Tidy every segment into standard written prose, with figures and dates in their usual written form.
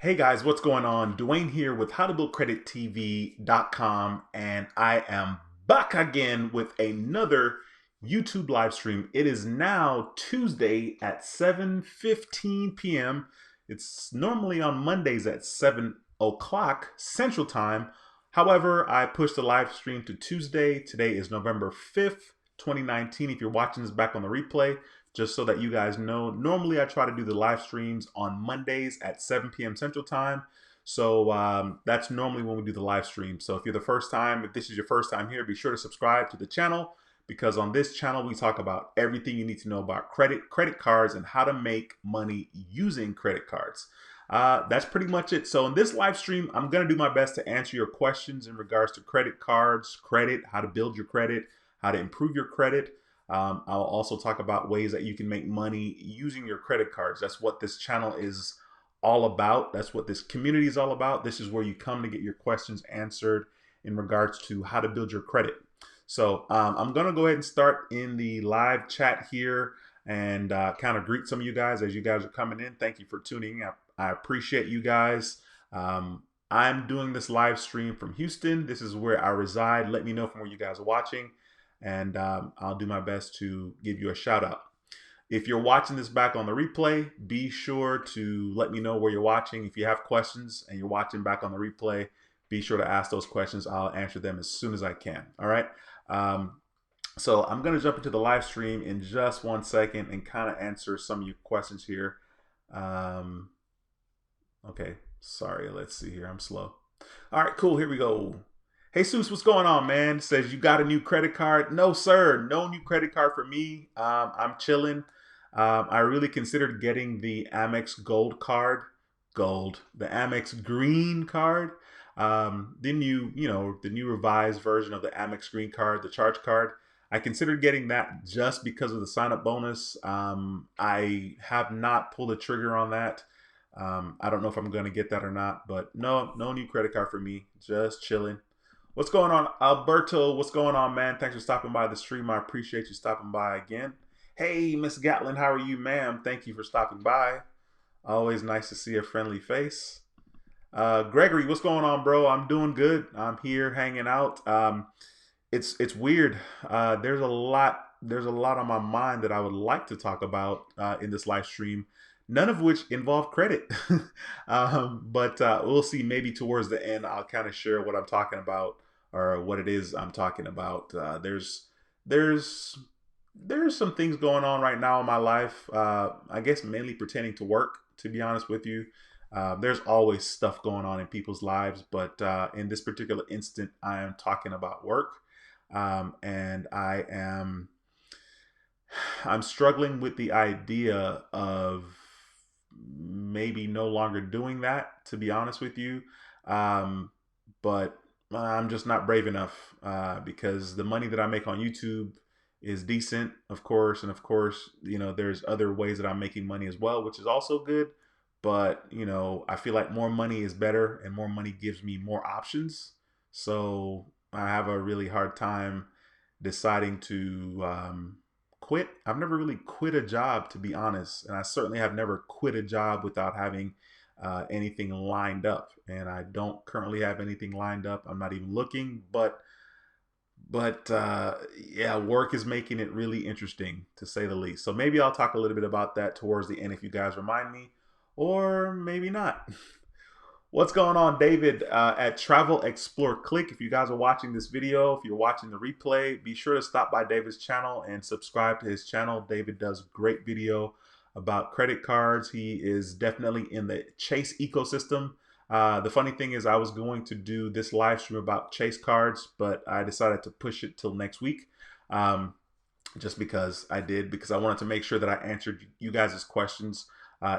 Hey guys, what's going on? Dwayne here with howtobuildcredittv.com, and I am back again with another YouTube live stream. It is now Tuesday at 7:15 p.m. It's normally on Mondays at 7 o'clock Central Time. However, I pushed the live stream to Tuesday. Today is November 5th, 2019. If you're watching this back on the replay, just so that you guys know, normally I try to do the live streams on Mondays at 7 p.m. Central Time. So that's normally when we do the live stream. So if this is your first time here, be sure to subscribe to the channel, because on this channel we talk about everything you need to know about credit cards, and how to make money using credit cards. That's pretty much it. So in this live stream, I'm going to do my best to answer your questions in regards to credit cards, credit, how to build your credit, how to improve your credit. I'll also talk about ways that you can make money using your credit cards. That's what this channel is all about. That's what this community is all about. This is where you come to get your questions answered in regards to how to build your credit. So I'm going to go ahead and start in the live chat here and kind of greet some of you guys as you guys are coming in. Thank you for tuning in. I appreciate you guys. I'm doing this live stream from Houston. This is where I reside. Let me know from where you guys are watching, and I'll do my best to give you a shout out. If you're watching this back on the replay, be sure to let me know where you're watching. If you have questions and you're watching back on the replay, be sure to ask those questions. I'll answer them as soon as I can. All right. So I'm going to jump into the live stream in just 1 second and kind of answer some of your questions here. Okay. Sorry. Let's see here. I'm slow. All right, cool. Here we go. Hey, Seuss, what's going on, man? Says you got a new credit card. No, sir. No new credit card for me. I'm chilling. I really considered getting the Amex Gold card. The Amex Green card. The new revised version of the Amex Green card, the charge card. I considered getting that just because of the sign-up bonus. I have not pulled the trigger on that. I don't know if I'm going to get that or not, but no new credit card for me. Just chilling. What's going on, Alberto? What's going on, man? Thanks for stopping by the stream. I appreciate you stopping by again. Hey, Miss Gatlin, how are you, ma'am? Thank you for stopping by. Always nice to see a friendly face. Gregory, what's going on, bro? I'm doing good. I'm here hanging out. It's weird. There's a lot on my mind that I would like to talk about in this live stream. None of which involve credit. But we'll see. Maybe towards the end, I'll kind of share what I'm talking about, or what it is I'm talking about. There's some things going on right now in my life. I guess mainly pertaining to work, to be honest with you. There's always stuff going on in people's lives, but in this particular instant, I am talking about work. And I'm struggling with the idea of maybe no longer doing that, to be honest with you. But I'm just not brave enough, because the money that I make on YouTube is decent, of course. And of course, there's other ways that I'm making money as well, which is also good. But, I feel like more money is better, and more money gives me more options. So I have a really hard time deciding to quit. I've never really quit a job, to be honest, and I certainly have never quit a job without having anything lined up. And I don't currently have anything lined up. I'm not even looking, but yeah, work is making it really interesting, to say the least. So maybe I'll talk a little bit about that towards the end if you guys remind me, or maybe not. What's going on, David, at Travel Explore Click? If you guys are watching this video, if you're watching the replay, be sure to stop by David's channel and subscribe to his channel. David does great video about credit cards. He is definitely in the Chase ecosystem. The funny thing is, I was going to do this live stream about Chase cards, but I decided to push it till next week. Just because I wanted to make sure that I answered you guys' questions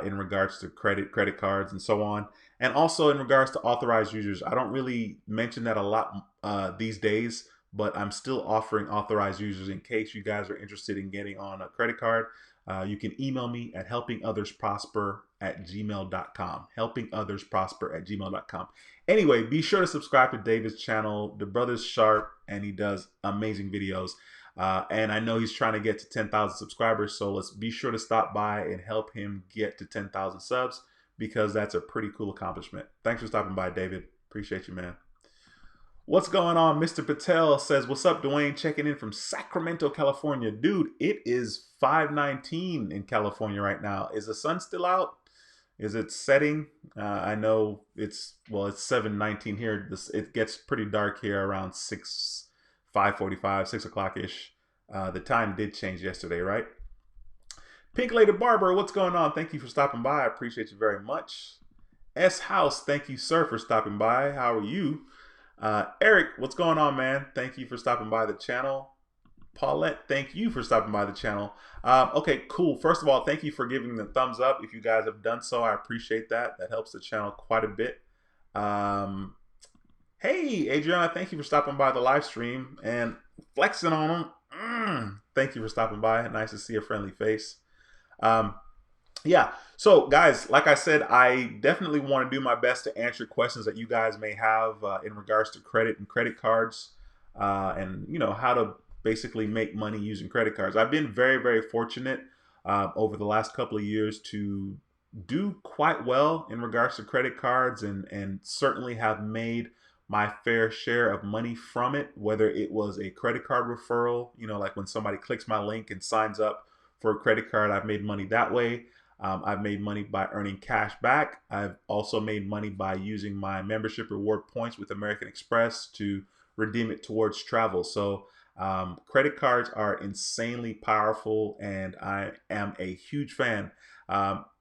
in regards to credit cards and so on. And also in regards to authorized users. I don't really mention that a lot these days, but I'm still offering authorized users in case you guys are interested in getting on a credit card. You can email me at helpingothersprosper@gmail.com. Helpingothersprosper@gmail.com. Anyway, be sure to subscribe to David's channel. The brother's sharp, and he does amazing videos. And I know he's trying to get to 10,000 subscribers, so let's be sure to stop by and help him get to 10,000 subs. because that's a pretty cool accomplishment. Thanks for stopping by, David. Appreciate you, man. What's going on? Mr. Patel says, what's up, Dwayne? Checking in from Sacramento, California. Dude, it is 5:19 in California right now. Is the sun still out? Is it setting? I know it's 7:19 here. It gets pretty dark here around 5:45, 6 o'clock ish. The time did change yesterday, right? Pink Lady Barber, what's going on? Thank you for stopping by. I appreciate you very much. S House, thank you, sir, for stopping by. How are you? Eric, what's going on, man? Thank you for stopping by the channel. Paulette, thank you for stopping by the channel. Okay, cool. First of all, thank you for giving the thumbs up. If you guys have done so, I appreciate that. That helps the channel quite a bit. Hey, Adriana, thank you for stopping by the live stream and flexing on them. Thank you for stopping by. Nice to see a friendly face. Yeah, so guys, like I said, I definitely want to do my best to answer questions that you guys may have in regards to credit and credit cards, and how to basically make money using credit cards. I've been very, very fortunate over the last couple of years to do quite well in regards to credit cards, and certainly have made my fair share of money from it, whether it was a credit card referral, like when somebody clicks my link and signs up for a credit card, I've made money that way. I've made money by earning cash back. I've also made money by using my membership reward points with American Express to redeem it towards travel. So credit cards are insanely powerful, and I am a huge fan.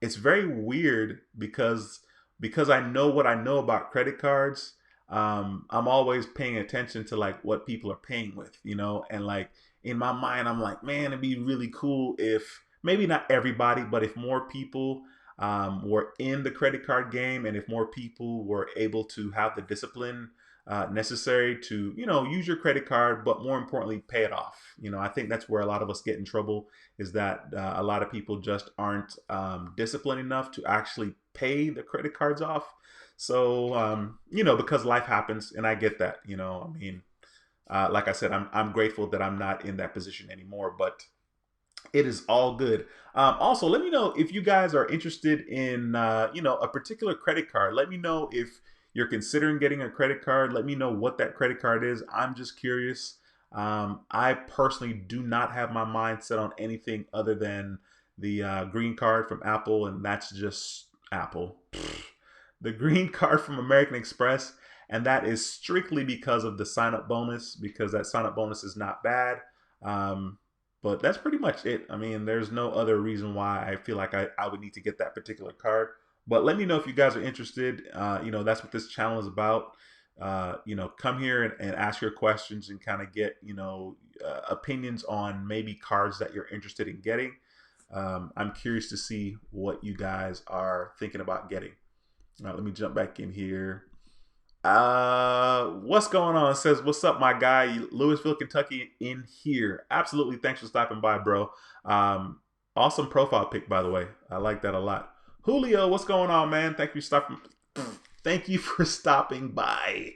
It's very weird because I know what I know about credit cards. I'm always paying attention to like what people are paying with, and like in my mind, I'm like, man, it'd be really cool if maybe not everybody, but if more people were in the credit card game, and if more people were able to have the discipline necessary to, use your credit card, but more importantly, pay it off. I think that's where a lot of us get in trouble, is that a lot of people just aren't disciplined enough to actually pay the credit cards off. So, because life happens, and I get that, like I said, I'm grateful that I'm not in that position anymore, but it is all good. Also, let me know if you guys are interested in, a particular credit card. Let me know if you're considering getting a credit card. Let me know what that credit card is. I'm just curious. I personally do not have my mind set on anything other than the green card from Apple, and that's just Apple. The green card from American Express, and that is strictly because of the sign-up bonus, because that sign-up bonus is not bad. But that's pretty much it. I mean, there's no other reason why I feel like I would need to get that particular card. But let me know if you guys are interested. That's what this channel is about. Come here and ask your questions and kind of get, opinions on maybe cards that you're interested in getting. I'm curious to see what you guys are thinking about getting. Let me jump back in here. What's going on? It says, what's up, my guy? Louisville, Kentucky in here. Absolutely. Thanks for stopping by, bro. Awesome profile pic, by the way. I like that a lot. Julio, what's going on, man? Thank you for stopping by.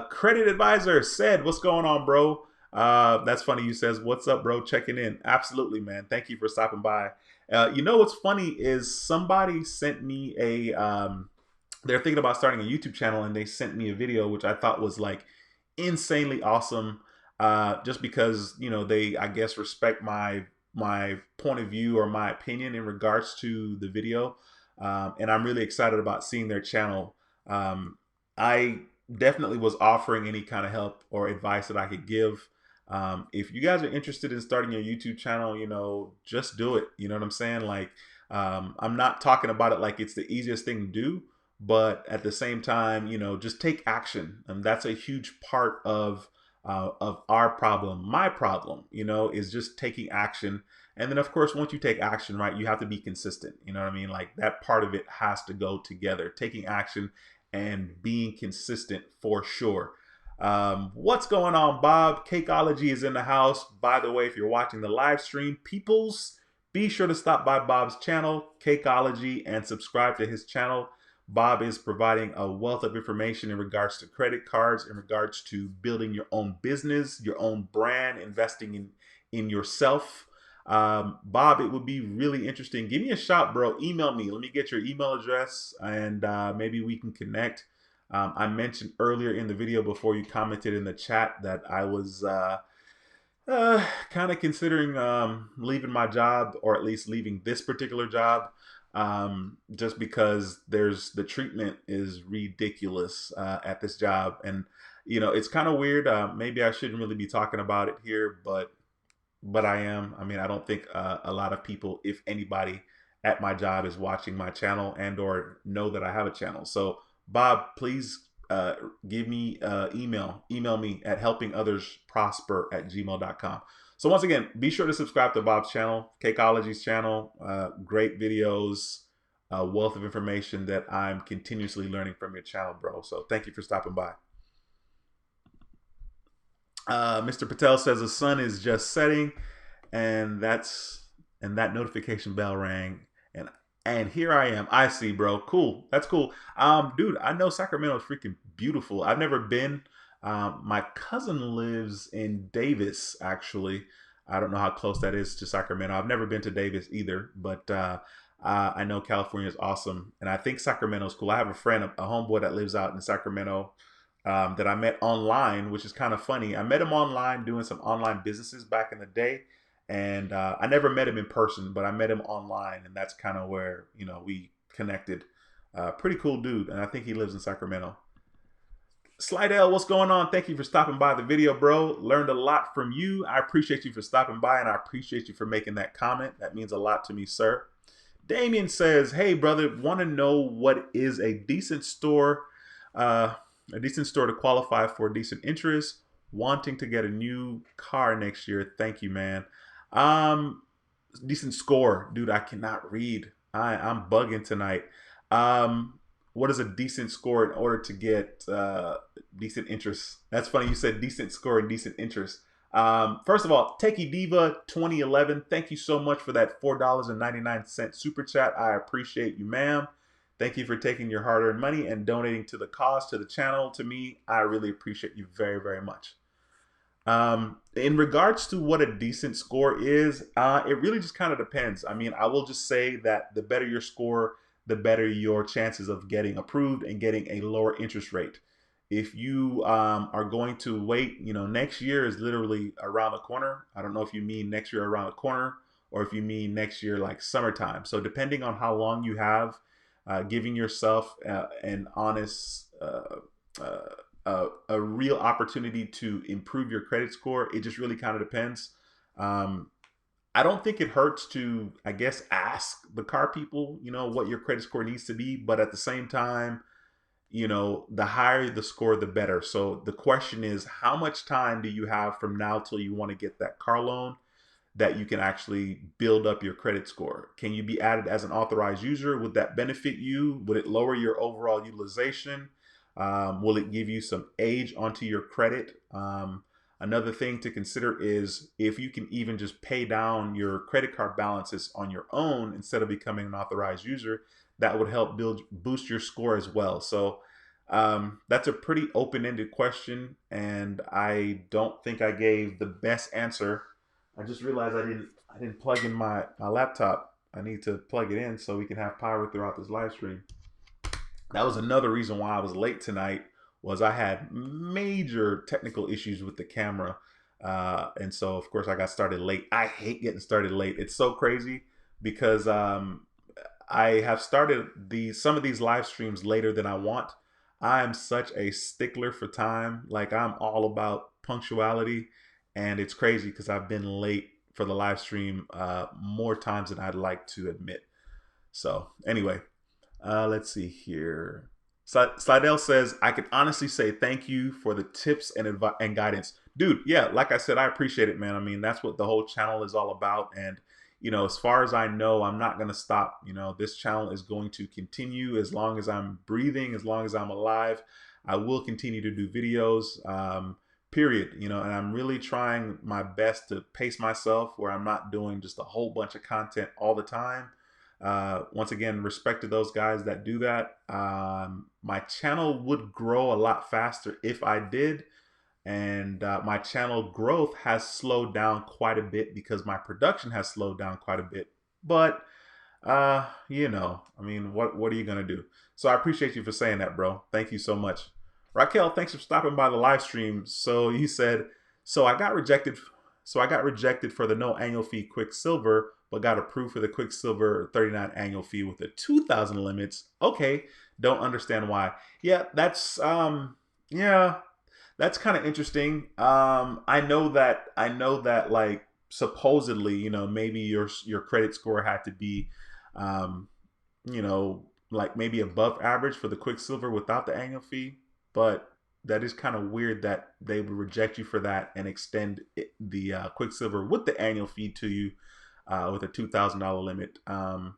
Credit advisor said, what's going on, bro? That's funny. You says, what's up, bro? Checking in. Absolutely, man. Thank you for stopping by. What's funny is somebody sent me they're thinking about starting a YouTube channel, and they sent me a video, which I thought was like insanely awesome. Just because, they, I guess, respect my point of view or my opinion in regards to the video. And I'm really excited about seeing their channel. I definitely was offering any kind of help or advice that I could give. If you guys are interested in starting your YouTube channel, just do it. You know what I'm saying? Like, I'm not talking about it like it's the easiest thing to do, but at the same time, just take action. And that's a huge part of our problem. My problem, is just taking action. And then, of course, once you take action, right, you have to be consistent. You know what I mean? Like, that part of it has to go together. Taking action and being consistent for sure. What's going on, Bob? Cakeology is in the house. By the way, if you're watching the live stream, peoples, be sure to stop by Bob's channel, Cakeology, and subscribe to his channel. Bob is providing a wealth of information in regards to credit cards, in regards to building your own business, your own brand, investing in yourself. Bob, it would be really interesting. Give me a shout, bro. Email me. Let me get your email address, and maybe we can connect. I mentioned earlier in the video before you commented in the chat that I was kind of considering leaving my job, or at least leaving this particular job, just because there's the treatment is ridiculous at this job, and it's kind of weird. Maybe I shouldn't really be talking about it here, but I am. I mean, I don't think a lot of people, if anybody, at my job is watching my channel and or know that I have a channel. So, Bob, please give me email me at helpingothersprosper@gmail.com. So once again, be sure to subscribe to Bob's channel, Cakeology's channel. Great videos, wealth of information that I'm continuously learning from your channel, bro. So thank you for stopping by. Mr. Patel says the sun is just setting, and that notification bell rang, and here I am. I see, bro. Cool. That's cool. Dude, I know Sacramento is freaking beautiful. I've never been. My cousin lives in Davis, actually. I don't know how close that is to Sacramento. I've never been to Davis either, but I know California is awesome, and I think Sacramento is cool. I have a friend, a homeboy that lives out in Sacramento, that I met online, which is kind of funny. I met him online doing some online businesses back in the day, and I never met him in person, but I met him online, and that's kind of where we connected. Pretty cool dude, and I think he lives in Sacramento. Slidell, what's going on? Thank you for stopping by the video, bro. Learned a lot from you. I appreciate you for stopping by, and I appreciate you for making that comment. That means a lot to me, sir. Damien says, hey, brother, want to know what is a decent store to qualify for a decent interest, wanting to get a new car next year. Thank you, man. Decent score. Dude, I cannot read. I'm bugging tonight. What is a decent score in order to get decent interest? That's funny. You said decent score and decent interest. First of all, Techie Diva 2011, thank you so much for that $4.99 super chat. I appreciate you, ma'am. Thank you for taking your hard-earned money and donating to the cause, to the channel, to me. I really appreciate you very, very much. In regards to what a decent score is, it really just kind of depends. I mean, I will just say that the better your score, the better your chances of getting approved and getting a lower interest rate. If you are going to wait, next year is literally around the corner. I don't know if you mean next year around the corner or if you mean next year like summertime. So depending on how long you have, giving yourself an honest, a real opportunity to improve your credit score, it just really kind of depends. I don't think it hurts to, I guess, ask the car people, what your credit score needs to be. But at the same time, the higher the score, the better. So the question is, how much time do you have from now till you want to get that car loan that you can actually build up your credit score? Can you be added as an authorized user? Would that benefit you? Would it lower your overall utilization? Will it give you some age onto your credit? Another thing to consider is if you can even just pay down your credit card balances on your own instead of becoming an authorized user, that would help boost your score as well. So that's a pretty open-ended question, and I don't think I gave the best answer. I just realized I didn't plug in my laptop. I need to plug it in so we can have power throughout this live stream. That was another reason why I was late tonight, was I had major technical issues with the camera. And so, of course, I got started late. I hate getting started late. It's so crazy because I have started some of these live streams later than I want. I am such a stickler for time. Like, I'm all about punctuality. And it's crazy because I've been late for the live stream more times than I'd like to admit. So anyway, let's see here. Slidell says, I can honestly say thank you for the tips and guidance. Dude, yeah, like I said, I appreciate it, man. I mean, that's what the whole channel is all about. And, as far as I know, I'm not going to stop. This channel is going to continue as long as I'm breathing, as long as I'm alive. I will continue to do videos, period. And I'm really trying my best to pace myself where I'm not doing just a whole bunch of content all the time. Once again, respect to those guys that do that. My channel would grow a lot faster if I did. and my channel growth has slowed down quite a bit because my production has slowed down quite a bit. But I mean, what are you gonna do? So I appreciate you for saying that, bro. Thank you so much. Raquel, thanks for stopping by the live stream. So you said, so I got rejected. So I got rejected for the no annual fee Quicksilver, but got approved for the Quicksilver 39 annual fee with the 2,000 limits. Okay, don't understand why. Yeah, yeah, that's kind of interesting. I know that like supposedly, maybe your credit score had to be, um, like maybe above average for the Quicksilver without the annual fee. But that is kind of weird that they would reject you for that and extend the Quicksilver with the annual fee to you with a $2,000 limit. I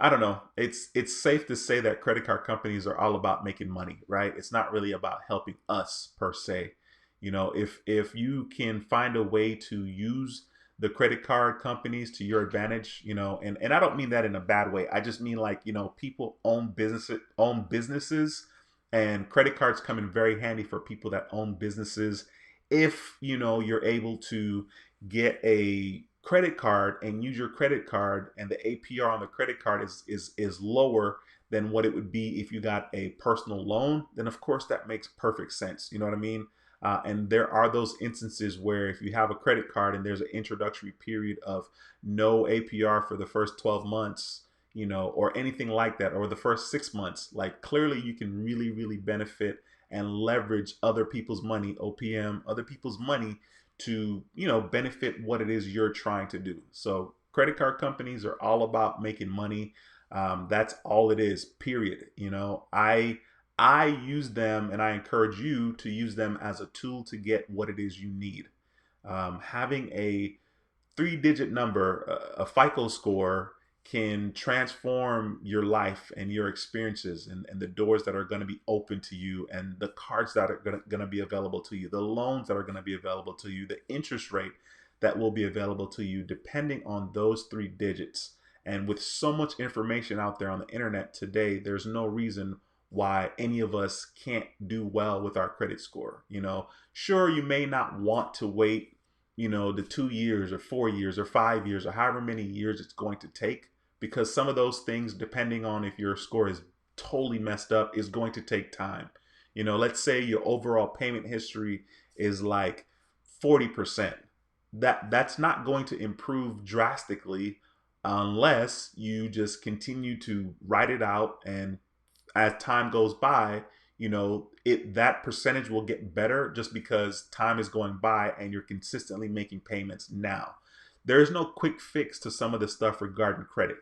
don't know. It's safe to say that credit card companies are all about making money, right? It's not really about helping us per se. If you can find a way to use the credit card companies to your advantage, and I don't mean that in a bad way. I just mean like, people own businesses, and credit cards come in very handy for people that own businesses if, you're able to get a credit card and use your credit card, and the APR on the credit card is lower than what it would be if you got a personal loan, then of course that makes perfect sense. You know what I mean? And there are those instances where if you have a credit card and there's an introductory period of no APR for the first 12 months, or anything like that, or the first 6 months, like clearly you can really, really benefit and leverage other people's money, OPM, other people's money to, benefit what it is you're trying to do. So credit card companies are all about making money. That's all it is, period. I use them, and I encourage you to use them as a tool to get what it is you need. Having a three-digit number, a FICO score, can transform your life and your experiences, and the doors that are going to be open to you, and the cards that are going to be available to you, the loans that are going to be available to you, the interest rate that will be available to you depending on those three digits. And with so much information out there on the internet today, there's no reason why any of us can't do well with our credit score. Sure, you may not want to wait, the 2 years or 4 years or 5 years or however many years it's going to take, because some of those things, depending on if your score is totally messed up, is going to take time. Let's say your overall payment history is like 40%. That's not going to improve drastically unless you just continue to write it out, and as time goes by, that percentage will get better just because time is going by and you're consistently making payments now. There's no quick fix to some of the stuff regarding credit.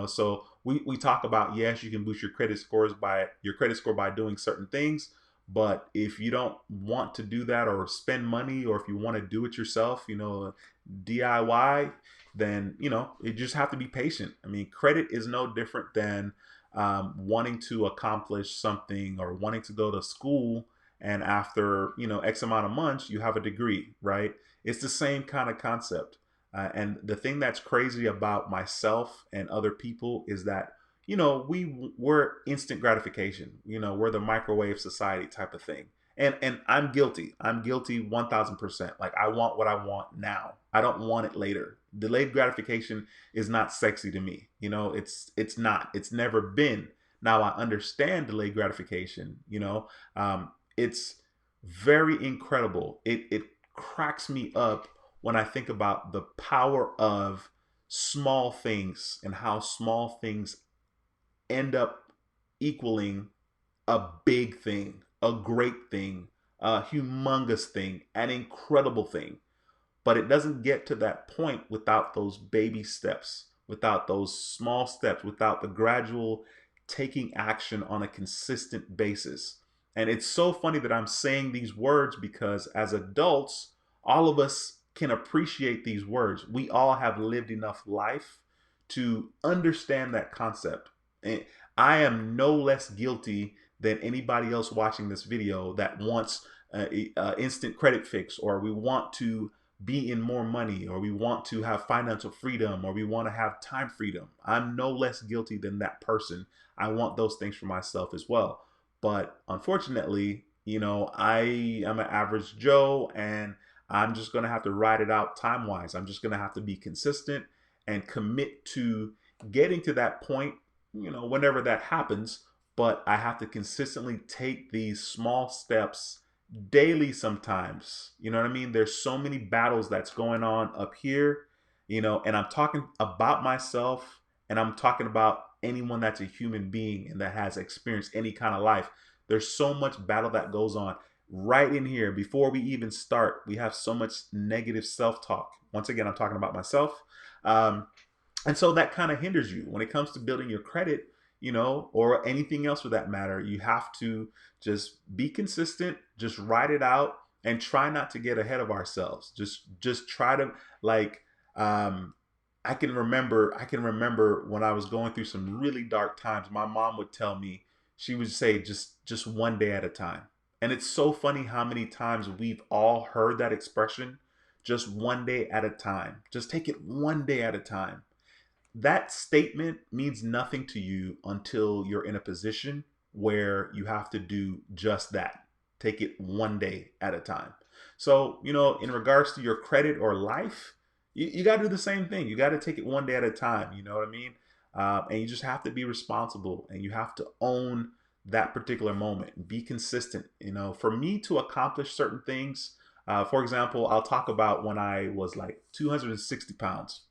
So we talk about, yes, you can boost your credit score by doing certain things, but if you don't want to do that or spend money, or if you want to do it yourself, DIY, then you just have to be patient. I mean, credit is no different than wanting to accomplish something or wanting to go to school, and after X amount of months you have a degree, right? It's the same kind of concept. And the thing that's crazy about myself and other people is that we're instant gratification. We're the microwave society type of thing. And I'm guilty. I'm guilty 1,000%. Like, I want what I want now. I don't want it later. Delayed gratification is not sexy to me. It's not. It's never been. Now I understand delayed gratification. It's very incredible. It cracks me up when I think about the power of small things and how small things end up equaling a big thing, a great thing, a humongous thing, an incredible thing. But it doesn't get to that point without those baby steps, without those small steps, without the gradual taking action on a consistent basis. And it's so funny that I'm saying these words because as adults, all of us can appreciate these words. We all have lived enough life to understand that concept. And I am no less guilty than anybody else watching this video that wants a instant credit fix, or we want to be in more money, or we want to have financial freedom, or we want to have time freedom. I'm no less guilty than that person. I want those things for myself as well. But unfortunately, I am an average Joe, and I'm just going to have to ride it out time wise. I'm just going to have to be consistent and commit to getting to that point, whenever that happens. But I have to consistently take these small steps daily sometimes. You know what I mean? There's so many battles that's going on up here, and I'm talking about myself, and I'm talking about anyone that's a human being and that has experienced any kind of life. There's so much battle that goes on right in here. Before we even start, we have so much negative self-talk. Once again, I'm talking about myself. Um, and so that kind of hinders you when it comes to building your credit, or anything else for that matter. You have to just be consistent, just ride it out, and try not to get ahead of ourselves. Just try to, like, um I can remember when I was going through some really dark times, my mom would tell me, she would say, just one day at a time. And it's so funny how many times we've all heard that expression, just one day at a time. Just take it one day at a time. That statement means nothing to you until you're in a position where you have to do just that. Take it one day at a time. So, in regards to your credit or life, you got to do the same thing. You got to take it one day at a time. You know what I mean? And you just have to be responsible, and you have to own that particular moment. Be consistent. For me to accomplish certain things, for example, I'll talk about when I was like 260 pounds.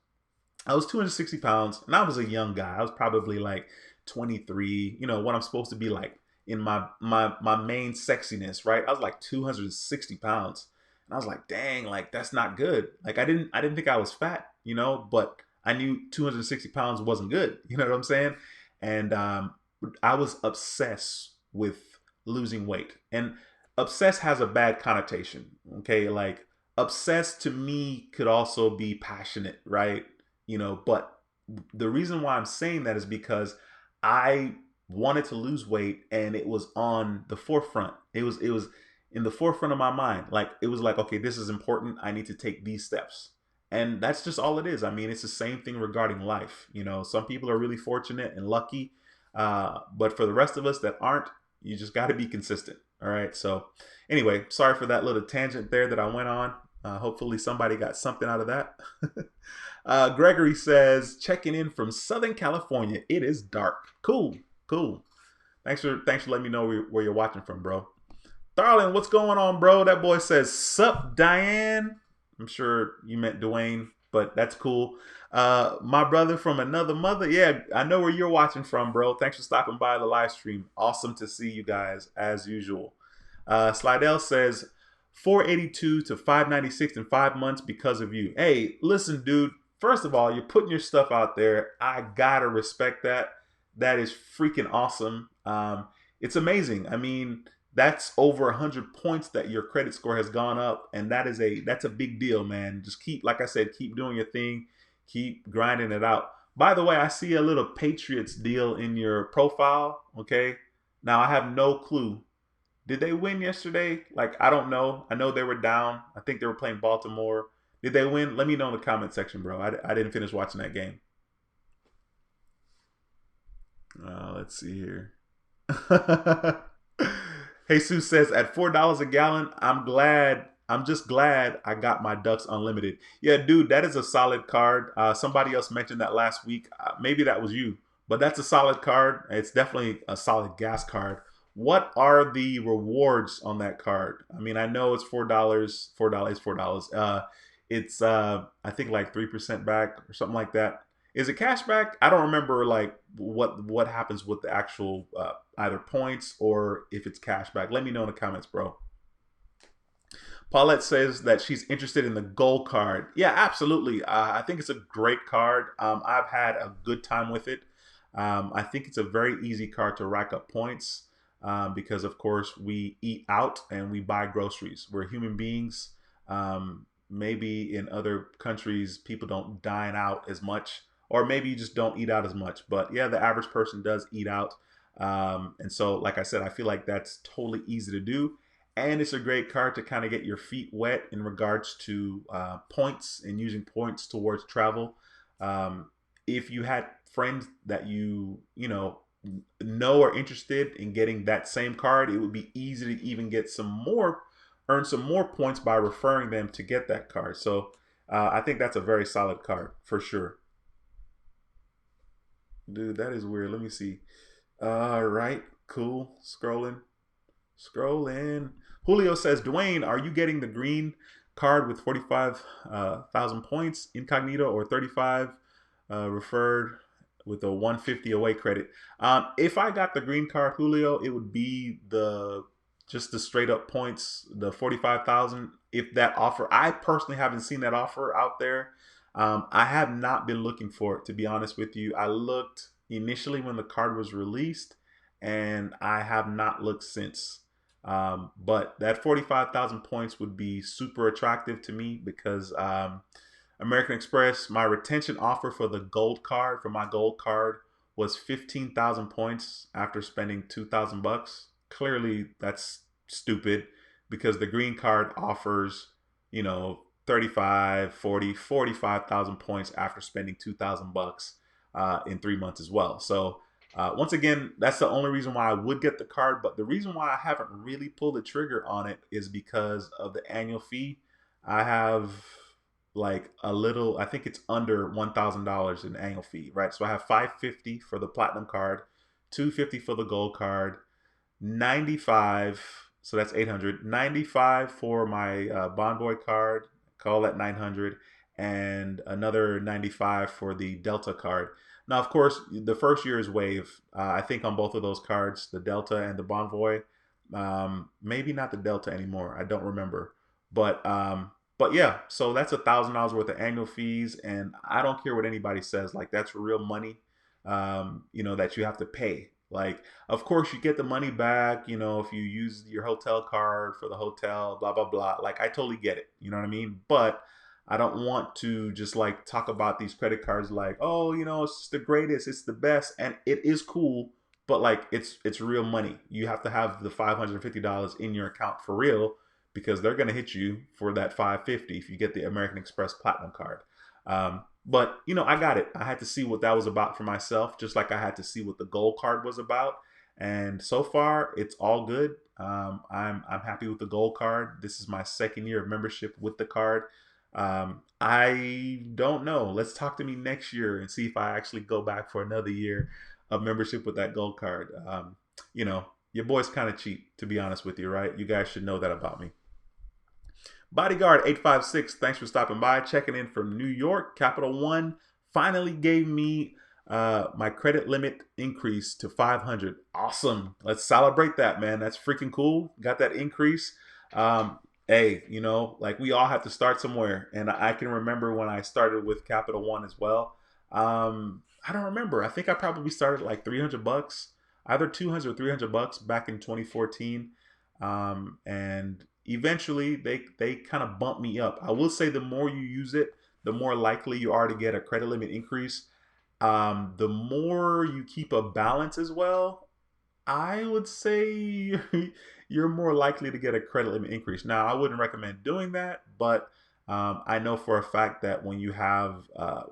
I was 260 pounds, and I was a young guy. I was probably like 23, what I'm supposed to be like in my main sexiness, right? I was like 260 pounds. And I was like, dang, like that's not good. Like I didn't think I was fat, but I knew 260 pounds wasn't good. You know what I'm saying? And I was obsessed with losing weight. And obsessed has a bad connotation. Okay. Like obsessed to me could also be passionate, right? But the reason why I'm saying that is because I wanted to lose weight, and it was on the forefront. It was in the forefront of my mind. Like it was like, okay, this is important. I need to take these steps. And that's just all it is. I mean, it's the same thing regarding life. Some people are really fortunate and lucky. But for the rest of us that aren't, you just got to be consistent. All right. So anyway, sorry for that little tangent there that I went on. Hopefully somebody got something out of that. Gregory says, checking in from Southern California. It is dark. Cool, cool. Thanks for letting me know where you're watching from, bro. Darling, what's going on, bro? That boy says, sup, Diane. I'm sure you meant Dwayne, but that's cool. My brother from another mother. Yeah, I know where you're watching from, bro. Thanks for stopping by the live stream. Awesome to see you guys as usual. Slidell says, 482 to 596 in 5 months because of you. Hey, listen, dude. First of all, you're putting your stuff out there. I gotta respect that. That is freaking awesome. It's amazing. I mean, that's over 100 points that your credit score has gone up, and that's a big deal, man. Just keep, like I said, keep doing your thing, keep grinding it out. By the way, I see a little Patriots deal in your profile. Okay, now I have no clue. Did they win yesterday? Like, I don't know. I know they were down. I think they were playing Baltimore. Did they win? Let me know in the comment section, bro. I didn't finish watching that game. Let's see here. Jesus says, at $4 a gallon, I'm just glad I got my Ducks Unlimited. Yeah, dude, that is a solid card. Somebody else mentioned that last week. Maybe that was you, but that's a solid card. It's definitely a solid gas card. What are the rewards on that card? I mean, I know it's $4. $4. It's I think like 3% back or something like that. Is it cash back? I don't remember like what happens with the actual either points or if it's cash back. Let me know in the comments, bro. Paulette says that she's interested in the gold card. Yeah, absolutely. I think it's a great card. I've had a good time with it. I think it's a very easy card to rack up points because, of course, we eat out and we buy groceries. We're human beings. Maybe in other countries, people don't dine out as much, or maybe you just don't eat out as much. But yeah, the average person does eat out. And so, like I said, I feel like that's totally easy to do. And it's a great card to kind of get your feet wet in regards to points and using points towards travel. If you had friends that you know or interested in getting that same card, it would be easy to even get some more, earn some more points by referring them to get that card. So I think that's a very solid card for sure. Dude, that is weird. Let me see. All right, cool. Scrolling. Julio says, Dwayne, are you getting the green card with 45,000 points incognito or 35 referred with a 150 away credit? If I got the green card, Julio, it would be the just the straight up points, the 45,000. If that offer, I personally haven't seen that offer out there. I have not been looking for it, to be honest with you. I looked initially when the card was released, and I have not looked since. But that 45,000 points would be super attractive to me because American Express, my retention offer for the gold card, for my gold card, was 15,000 points after spending 2,000 bucks. Clearly, that's stupid because the green card offers, 35, 40, 45,000 points after spending 2,000 bucks in 3 months as well. So, once again, that's the only reason why I would get the card. But the reason why I haven't really pulled the trigger on it is because of the annual fee. I have like a little, I think it's under $1,000 in annual fee, right? So I have 550 for the platinum card, 250 for the gold card, 95, so that's 800, 95 for my Bonvoy card, call that 900, and another 95 for the Delta card. Now, of course, the first year is wave. I think on both of those cards, the Delta and the Bonvoy. Maybe not the Delta anymore. I don't remember. But yeah, so that's $1,000 worth of annual fees, and I don't care what anybody says. Like that's real money, that you have to pay. Like, of course, you get the money back. If you use your hotel card for the hotel, blah blah blah. Like, I totally get it. You know what I mean? But I don't want to just like talk about these credit cards like, oh, it's the greatest, it's the best, and it is cool. But like, it's real money. You have to have the $550 in your account for real because they're going to hit you for that 550 if you get the American Express Platinum card. But I got it. I had to see what that was about for myself, just like I had to see what the gold card was about. And so far, it's all good. I'm happy with the gold card. This is my second year of membership with the card. I don't know. Let's talk to me next year and see if I actually go back for another year of membership with that gold card. Your boy's kind of cheap, to be honest with you, right? You guys should know that about me. Bodyguard 856, thanks for stopping by. Checking in from New York. Capital One finally gave me my credit limit increase to 500. Awesome. Let's celebrate that, man. That's freaking cool. Got that increase. Hey, like we all have to start somewhere. And I can remember when I started with Capital One as well. I don't remember. I think I probably started like 300 bucks, either 200 or 300 bucks back in 2014. And eventually they kind of bump me up. I will say the more you use it, the more likely you are to get a credit limit increase. The more you keep a balance as well, I would say you're more likely to get a credit limit increase. Now, I wouldn't recommend doing that, but I know for a fact that when you have a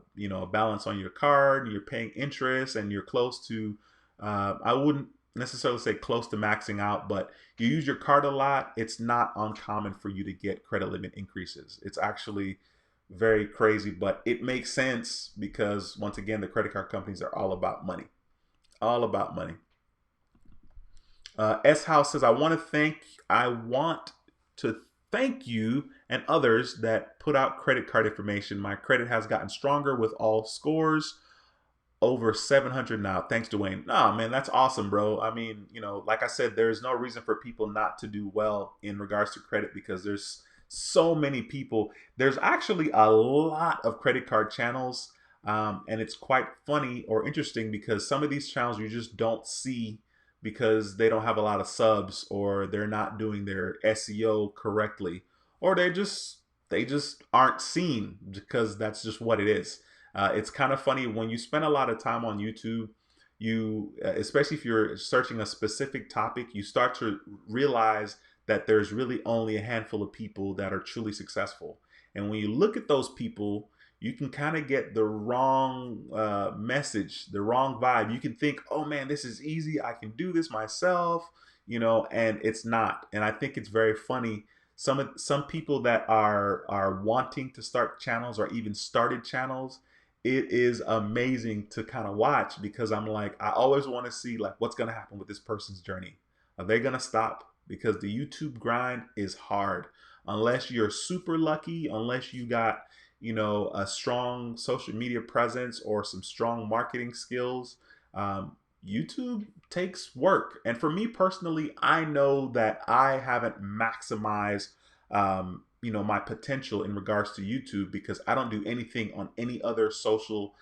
balance on your card, and you're paying interest, and you're close to, I wouldn't necessarily say close to maxing out, but you use your card a lot, it's not uncommon for you to get credit limit increases. It's actually very crazy, but it makes sense because once again, the credit card companies are all about money. All about money. S House says, I want to thank you and others that put out credit card information. My credit has gotten stronger with all scores over 700 now. Thanks, Dwayne. Nah, man, that's awesome, bro. I mean, like I said, there's no reason for people not to do well in regards to credit because there's so many people. There's actually a lot of credit card channels. And it's quite funny or interesting because some of these channels you just don't see because they don't have a lot of subs or they're not doing their SEO correctly or they just aren't seen because that's just what it is. It's kind of funny when you spend a lot of time on YouTube, especially if you're searching a specific topic, you start to realize that there's really only a handful of people that are truly successful. And when you look at those people, you can kind of get the wrong message, the wrong vibe. You can think, oh man, this is easy. I can do this myself, and it's not. And I think it's very funny. Some people that are wanting to start channels or even started channels, it is amazing to kind of watch because I'm like, I always want to see like what's going to happen with this person's journey. Are they going to stop? Because the YouTube grind is hard. Unless you're super lucky, unless you got, a strong social media presence or some strong marketing skills, YouTube takes work. And for me personally, I know that I haven't maximized, my potential in regards to YouTube because I don't do anything on any other social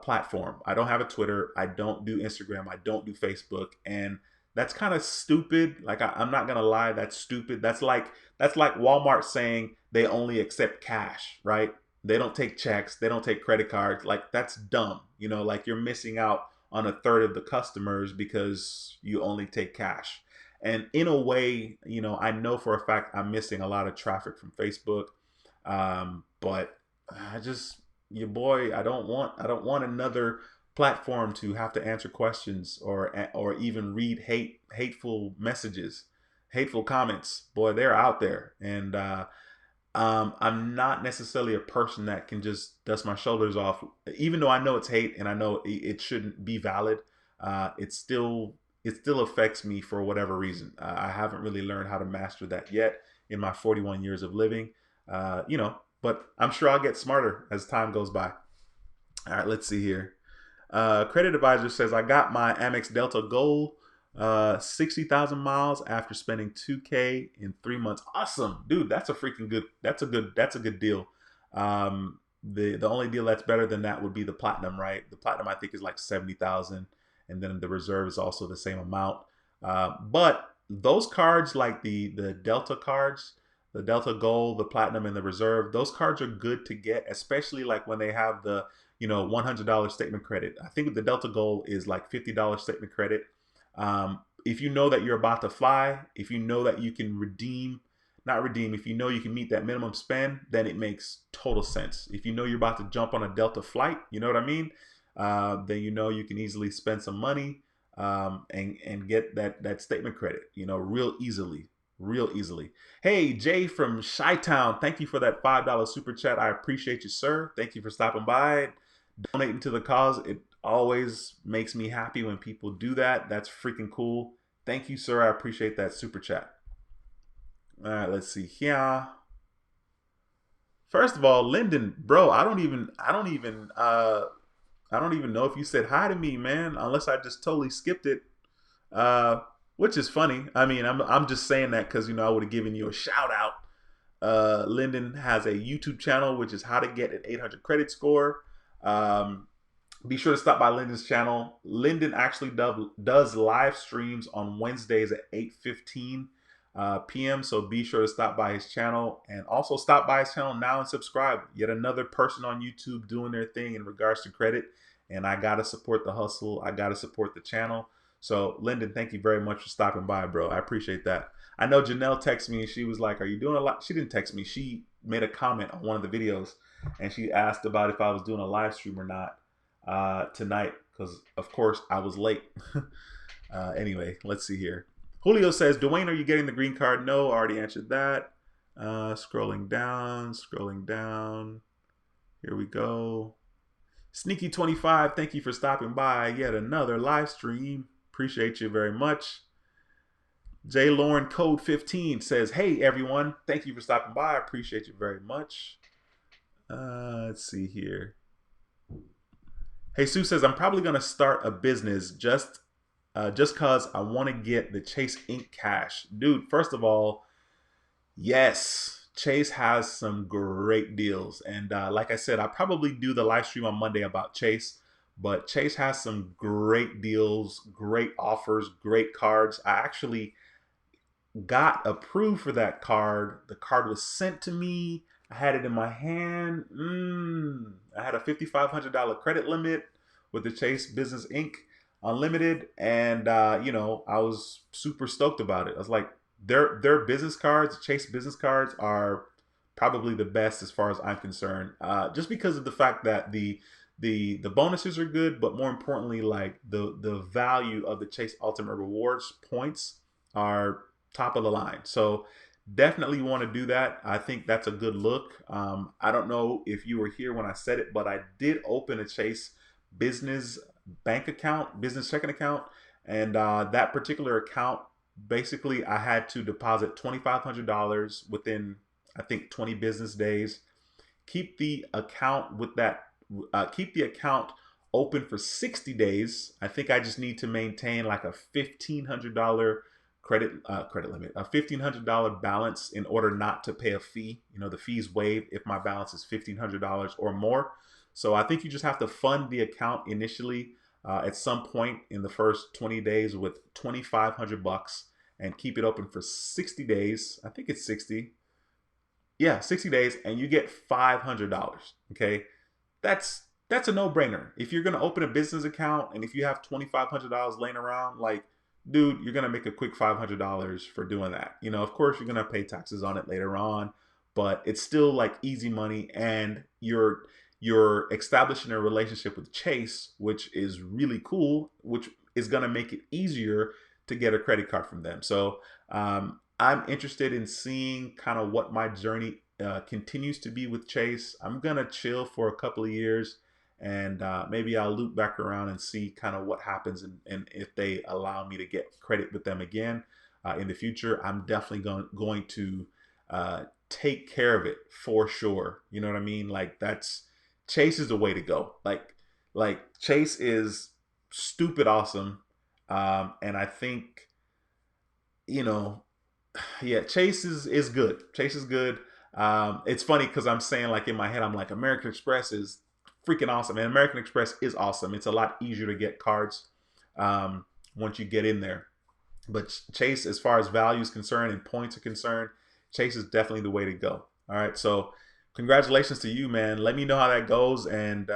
platform. I don't have a Twitter. I don't do Instagram. I don't do Facebook. And that's kind of stupid. Like I'm not gonna lie, that's stupid. That's like Walmart saying they only accept cash, right? They don't take checks. They don't take credit cards. Like that's dumb. Like you're missing out on a third of the customers because you only take cash. And in a way, I know for a fact I'm missing a lot of traffic from Facebook. But I just, your boy, I don't want another platform to have to answer questions or even read hateful messages, hateful comments. Boy, they're out there, and I'm not necessarily a person that can just dust my shoulders off, even though I know it's hate and I know it shouldn't be valid. It still affects me for whatever reason. I haven't really learned how to master that yet in my 41 years of living. But I'm sure I'll get smarter as time goes by. All right, let's see here. Credit advisor says I got my Amex Delta Gold 60,000 miles after spending 2K in 3 months. Awesome, dude. That's a freaking good. That's a good deal. The only deal that's better than that would be the platinum, right? The platinum I think is like 70,000, and then the reserve is also the same amount. But those cards, like the Delta cards, the Delta Gold, the platinum, and the reserve, those cards are good to get, especially like when they have the $100 statement credit. I think the Delta Gold is like $50 statement credit. If you know that you're about to fly, if you know that you can not redeem, if you know you can meet that minimum spend, then it makes total sense. If you know you're about to jump on a Delta flight, you know what I mean? Then you can easily spend some money and get that statement credit, real easily. Real easily. Hey, Jay from Chi-Town, thank you for that $5 super chat. I appreciate you, sir. Thank you for stopping by, donating to the cause. It always makes me happy when people do that. That's freaking cool. Thank you, sir. I appreciate that super chat. All right, let's see here. First of all, Lyndon, bro, I don't even know if you said hi to me, man, unless I just totally skipped it. Uh, which is funny. I mean, I'm just saying that because I would have given you a shout out. Lyndon has a YouTube channel, which is how to get an 800 credit score. Be sure to stop by Lyndon's channel. Lyndon actually does live streams on Wednesdays at 8:15 p.m. So be sure to stop by his channel, and also stop by his channel now and subscribe. Yet another person on YouTube doing their thing in regards to credit, and I gotta support the hustle. I gotta support the channel. So Lyndon, thank you very much for stopping by, bro. I appreciate that. I know Janelle texted me and she was like, "Are you doing a lot?" She didn't text me. She made a comment on one of the videos, and she asked about if I was doing a live stream or not tonight, because of course I was late. Anyway, let's see here. Julio says, Dwayne, are you getting the green card? No, I already answered that. Scrolling down. Here we go. Sneaky25, thank you for stopping by yet another live stream. Appreciate you very much. J. Lauren Code 15 says, hey everyone, thank you for stopping by. I appreciate you very much. Let's see here. Hey Sue says, I'm probably gonna start a business just cause I want to get the Chase Inc. cash. Dude, first of all, yes, Chase has some great deals. And like I said, I probably do the live stream on Monday about Chase, but Chase has some great deals, great offers, great cards. I actually got approved for that card. The card was sent to me. I had it in my hand. I had a $5,500 credit limit with the Chase Business Inc. Unlimited, and I was super stoked about it. I was like, their business cards, Chase business cards, are probably the best as far as I'm concerned, just because of the fact that the bonuses are good, but more importantly, like the value of the Chase Ultimate Rewards points are top of the line. So definitely want to do that. I think that's a good look. I don't know if you were here when I said it, but I did open a Chase business bank account, business checking account, and that particular account, basically, I had to deposit $2,500 within, I think, 20 business days. Keep the account with that. Keep the account open for 60 days. I think I just need to maintain like a $1,500 credit limit, a $1,500 balance in order not to pay a fee. You know, the fees waived if my balance is $1,500 or more. So I think you just have to fund the account initially at some point in the first 20 days with 2,500 bucks and keep it open for 60 days. I think it's 60. Yeah, 60 days, and you get $500. Okay, that's a no-brainer. If you're gonna open a business account and if you have $2,500 laying around, like, dude, you're gonna make a quick $500 for doing that. You know, of course, you're gonna pay taxes on it later on, but it's still like easy money, and you're establishing a relationship with Chase, which is really cool, which is gonna make it easier to get a credit card from them. So I'm interested in seeing kind of what my journey continues to be with Chase. I'm gonna chill for a couple of years, and maybe I'll loop back around and see kind of what happens, and if they allow me to get credit with them again in the future. I'm definitely going to take care of it for sure. You know what I mean? Like, that's Chase is the way to go. Like Chase is stupid awesome, and I think, you know, yeah, Chase is good. Chase is good. It's funny because I'm saying, like, in my head, I'm like, American Express is freaking awesome, and American Express is awesome. It's a lot easier to get cards once you get in there. But Chase, as far as value is concerned and points are concerned, Chase is definitely the way to go. All right, so congratulations to you, man. Let me know how that goes, and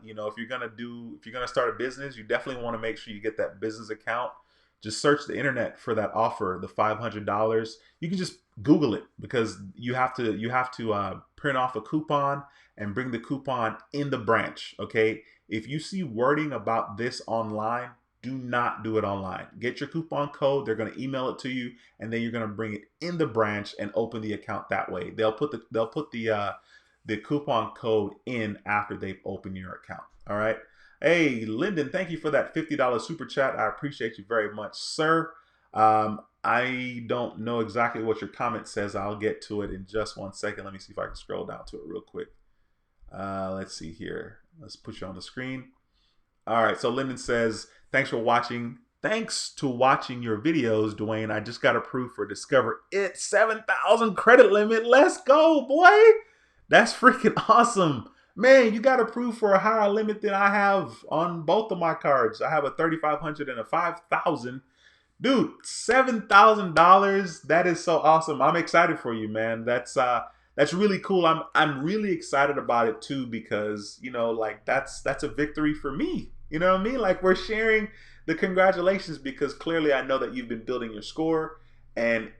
you know, if you're gonna start a business, you definitely want to make sure you get that business account. Just search the internet for that offer, the $500. You can just Google it, because you have to print off a coupon and bring the coupon in the branch. Okay, if you see wording about this online, do not do it online. Get your coupon code. They're going to email it to you, and then you're going to bring it in the branch and open the account that way. They'll put the coupon code in after they've opened your account. All right. Hey, Lyndon, thank you for that $50 super chat. I appreciate you very much, sir. I don't know exactly what your comment says. I'll get to it in just one second. Let me see if I can scroll down to it real quick. Let's see here. Let's put you on the screen. All right, so Lyndon says, thanks for watching. Thanks to watching your videos, Dwayne. I just got approved for Discover It 7,000 credit limit. Let's go, boy. That's freaking awesome. Man, you got approved for a higher limit than I have on both of my cards. I have a 3,500 and a 5,000. Dude, $7,000. That is so awesome. I'm excited for you, man. That's really cool. I'm really excited about it too, because, you know, like, that's a victory for me. You know what I mean? Like, we're sharing the congratulations, because clearly I know that you've been building your score, and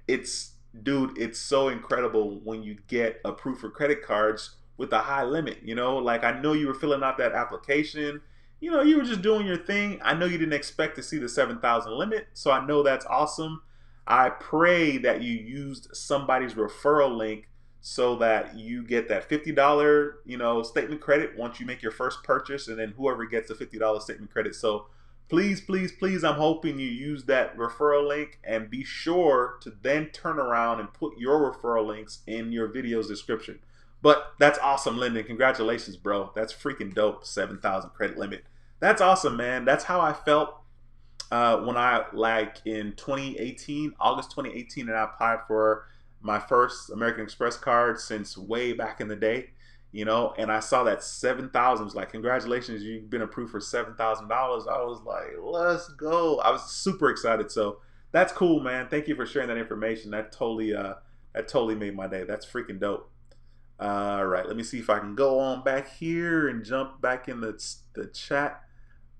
dude, it's so incredible when you get approved for credit cards with a high limit. You know, like, I know you were filling out that application. You know, you were just doing your thing. I know you didn't expect to see the 7,000 limit, so I know that's awesome. I pray that you used somebody's referral link so that you get that $50, you know, statement credit once you make your first purchase, and then whoever gets the $50 statement credit. So please, please, please, I'm hoping you use that referral link, and be sure to then turn around and put your referral links in your video's description. But that's awesome, Lyndon. Congratulations, bro. That's freaking dope. 7,000 credit limit. That's awesome, man. That's how I felt when I, like, in 2018, August 2018, and I applied for my first American Express card since way back in the day, you know, and I saw that 7,000. It was like, congratulations, you've been approved for $7,000. I was like, let's go. I was super excited. So that's cool, man. Thank you for sharing that information. That totally made my day. That's freaking dope. All right, let me see if I can go on back here and jump back in the chat.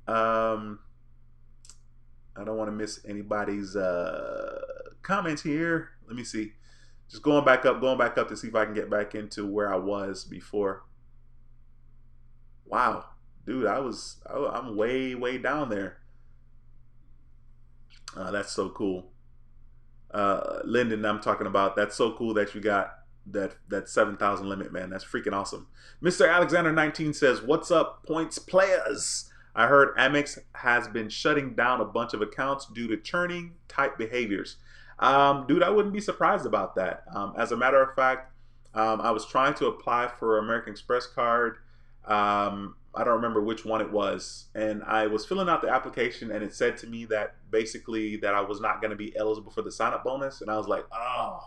I don't want to miss anybody's comments here. Let me see. Just going back up to see if I can get back into where I was before. Wow, dude, I'm way way down there. That's so cool. Lyndon, I'm talking about. That's so cool that you got that 7,000 limit, man. That's freaking awesome. Mr. Alexander 19 says, "What's up, points players? I heard Amex has been shutting down a bunch of accounts due to churning type behaviors." Dude, I wouldn't be surprised about that. As a matter of fact, I was trying to apply for American Express card. I don't remember which one it was, and I was filling out the application, and it said to me that basically that I was not going to be eligible for the sign up bonus, and I was like, oh,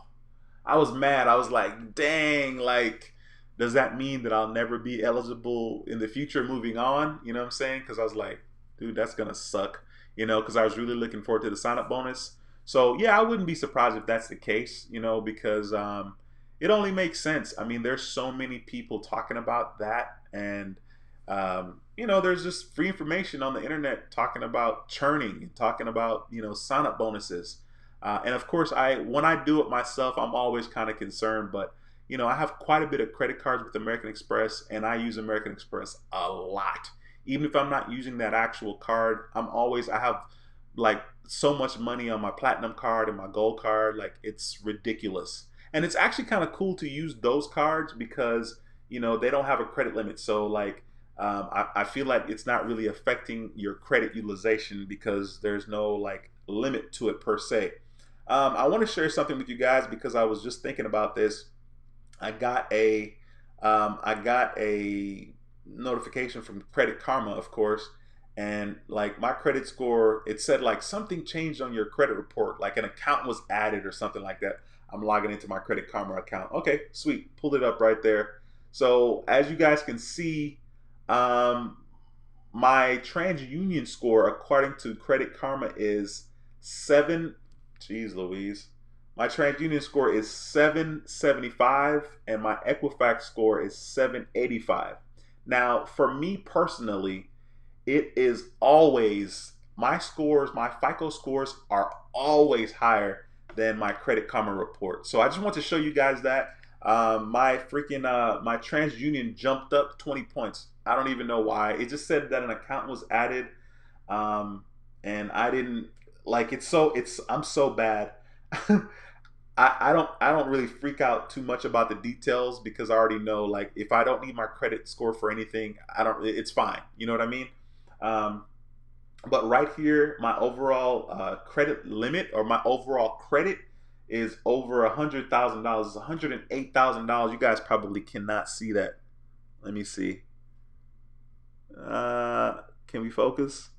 I was mad. I was like, dang, like, does that mean that I'll never be eligible in the future moving on? You know what I'm saying? Because I was like, dude, that's gonna suck. Because I was really looking forward to the sign up bonus. So yeah, I wouldn't be surprised if that's the case. Because it only makes sense. I mean, there's so many people talking about that, and there's just free information on the internet talking about churning, talking about sign up bonuses. And of course, when I do it myself, I'm always kind of concerned. But I have quite a bit of credit cards with American Express, and I use American Express a lot. Even if I'm not using that actual card, I have like so much money on my platinum card and my gold card, like it's ridiculous. And it's actually kind of cool to use those cards because they don't have a credit limit. So like I feel like it's not really affecting your credit utilization because there's no like limit to it per se. I want to share something with you guys because I was just thinking about this. I got a notification from Credit Karma, of course, and like my credit score, it said like something changed on your credit report, like an account was added or something like that. I'm logging into my Credit Karma account. Okay, sweet, pulled it up right there. So as you guys can see, um, my TransUnion score, according to Credit Karma, is seven. Jeez Louise. My TransUnion score is 775, and my Equifax score is 785. Now, for me personally, it is always my FICO scores are always higher than my Credit Karma report. So I just want to show you guys that my TransUnion jumped up 20 points. I don't even know why. It just said that an account was added, and I didn't like it. I'm so bad. I don't really freak out too much about the details because I already know like if I don't need my credit score for anything, I don't. It's fine. You know what I mean? Um, but right here, my overall credit limit or my overall credit is over $100,000. It's $108,000. You guys probably cannot see that. Let me see. Can we focus?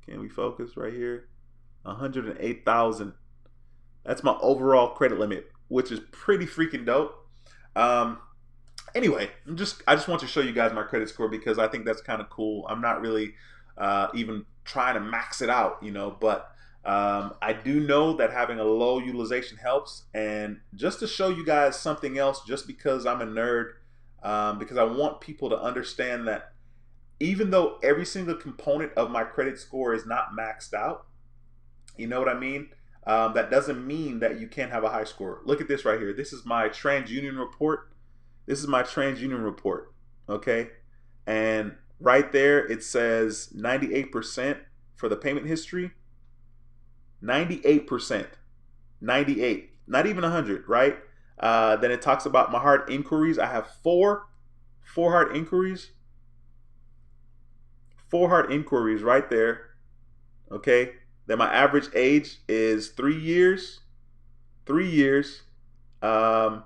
Can we focus right here? 108,000. That's my overall credit limit, which is pretty freaking dope. Um, anyway, I just want to show you guys my credit score because I think that's kind of cool. I'm not really even trying to max it out, but I do know that having a low utilization helps. And just to show you guys something else, just because I'm a nerd, because I want people to understand that even though every single component of my credit score is not maxed out, you know what I mean? That doesn't mean that you can't have a high score. Look at this right here. This is my TransUnion report. This is my TransUnion report. Okay. And right there, it says 98% for the payment history. 98%. 98. Not even 100, right? Then it talks about my hard inquiries. I have four hard inquiries. 4 hard inquiries right there. Okay. Then my average age is 3 years. 3 years. Um,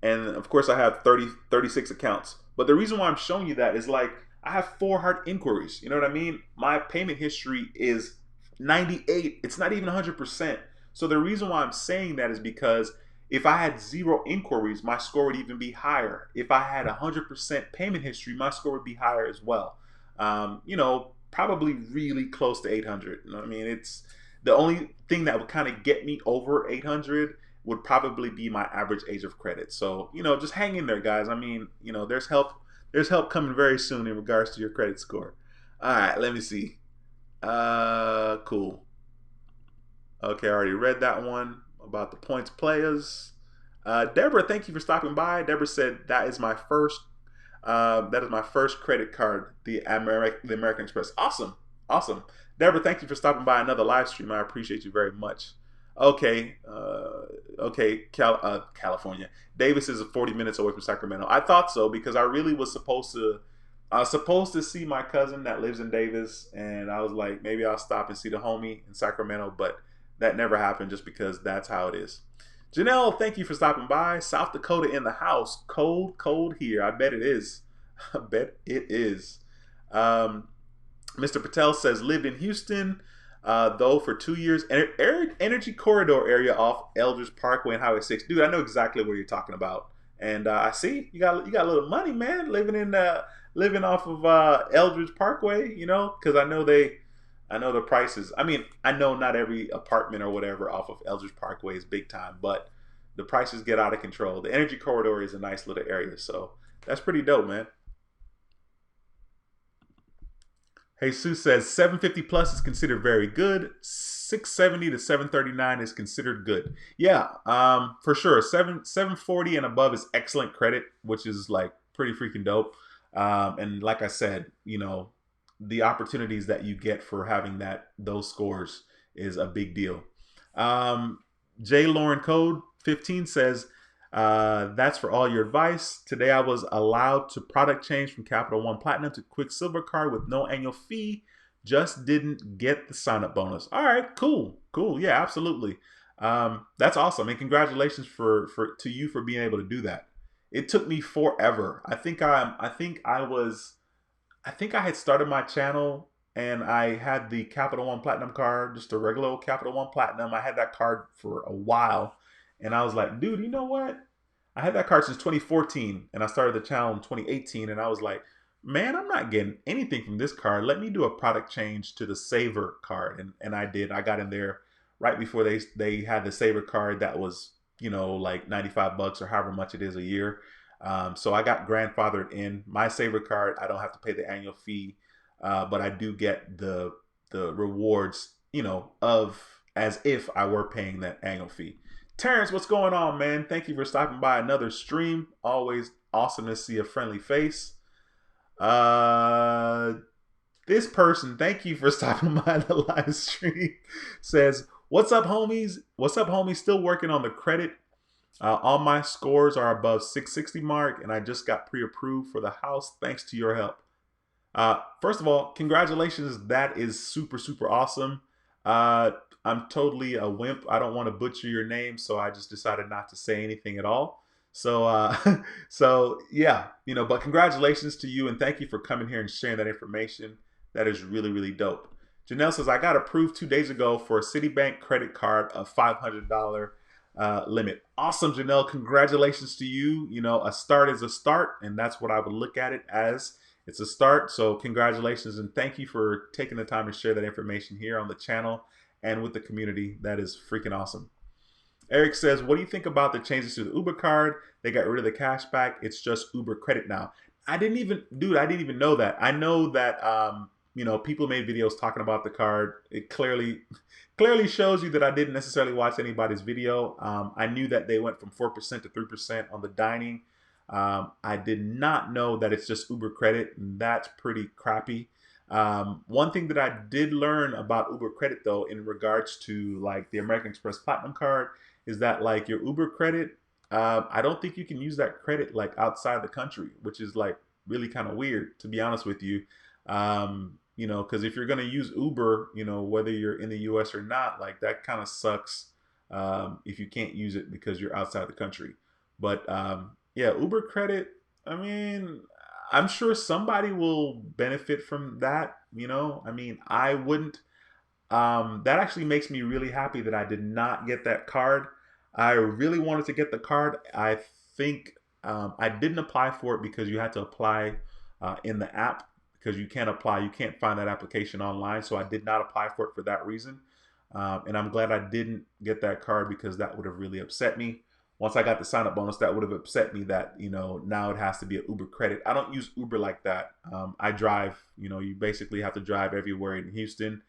and of course I have 36 accounts. But the reason why I'm showing you that is like I have 4 hard inquiries. You know what I mean? My payment history is 98. It's not even 100%. So the reason why I'm saying that is because if I had 0 inquiries, my score would even be higher. If I had 100% payment history, my score would be higher as well. Probably really close to 800. You know what I mean? It's the only thing that would kind of get me over 800 would probably be my average age of credit. So, just hang in there, guys. I mean, there's help coming very soon in regards to your credit score. All right, let me see. Cool. Okay, I already read that one about the points players. Deborah, thank you for stopping by. Deborah said that is my first credit card, the American Express. Awesome, awesome. Deborah, thank you for stopping by another live stream. I appreciate you very much. Okay, okay, California. Davis is 40 minutes away from Sacramento. I thought so because I really was supposed to. I was supposed to see my cousin that lives in Davis, and I was like, maybe I'll stop and see the homie in Sacramento, but that never happened just because that's how it is. Janelle, thank you for stopping by. South Dakota in the house. Cold, cold here. I bet it is. I bet it is. Um, Mr. Patel says lived in Houston, though for 2 years. Energy corridor area off Eldridge Parkway and Highway 6. Dude, I know exactly what you're talking about. And I see you got a little money, man, living off of Eldridge Parkway. You know, because I know the prices. I mean, I know not every apartment or whatever off of Eldridge Parkway is big time, but the prices get out of control. The energy corridor is a nice little area, so that's pretty dope, man. Jesus says 750 plus is considered very good. 670 to 739 is considered good. Yeah, for sure. 740 and above is excellent credit, which is like pretty freaking dope. And like I said, you know, the opportunities that you get for having those scores is a big deal. J. Lauren Code 15 says, that's for all your advice. Today I was allowed to product change from Capital One Platinum to Quicksilver card with no annual fee. Just didn't get the sign up bonus. All right, cool. Yeah, absolutely. That's awesome. And congratulations to you for being able to do that. It took me forever. I think I had started my channel and I had the Capital One Platinum card, just a regular old Capital One Platinum. I had that card for a while. And I was like, dude, you know what? I had that card since 2014 and I started the channel in 2018. And I was like, man, I'm not getting anything from this card. Let me do a product change to the Saver card. And I did. I got in there right before they had the Saver card that was, you know, like 95 bucks or however much it is a year. So I got grandfathered in my Saver card. I don't have to pay the annual fee, but I do get the rewards, you know, of as if I were paying that annual fee. Terrence, what's going on, man? Thank you for stopping by another stream. Always awesome to see a friendly face. This person, thank you for stopping by the live stream. Says, "What's up, homies? What's up, homies? Still working on the credit. All my scores are above 660 mark, and I just got pre-approved for the house thanks to your help." First of all, congratulations. That is super, super awesome. I'm totally a wimp. I don't want to butcher your name, so I just decided not to say anything at all. So, so yeah, you know, but congratulations to you and thank you for coming here and sharing that information. That is really, really dope. Janelle says, I got approved 2 days ago for a Citibank credit card of $500 limit. Awesome, Janelle. Congratulations to you. You know, a start is a start, and that's what I would look at it as. It's a start. So congratulations and thank you for taking the time to share that information here on the channel and with the community. That is freaking awesome. Eric says, what do you think about the changes to the Uber card? They got rid of the cash back. It's just Uber credit now. I didn't even know that. I know that, you know, people made videos talking about the card. It clearly shows you that I didn't necessarily watch anybody's video. I knew that they went from 4% to 3% on the dining. I did not know that it's just Uber credit, and that's pretty crappy. One thing that I did learn about Uber credit, though, in regards to like the American Express Platinum card, is that like your Uber credit, I don't think you can use that credit like outside the country, which is like really kind of weird, to be honest with you. You know, because if you're going to use Uber, you know, whether you're in the US or not, like that kind of sucks if you can't use it because you're outside the country. But yeah, Uber credit, I mean, I'm sure somebody will benefit from that. You know, I mean, I wouldn't. That actually makes me really happy that I did not get that card. I really wanted to get the card. I think I didn't apply for it because you had to apply in the app because you can't find that application online. So I did not apply for it for that reason. And I'm glad I didn't get that card because that would have really upset me. Once I got the sign up bonus, that would have upset me that, you know, now it has to be an Uber credit. I don't use Uber like that. I drive, you know, you basically have to drive everywhere in Houston.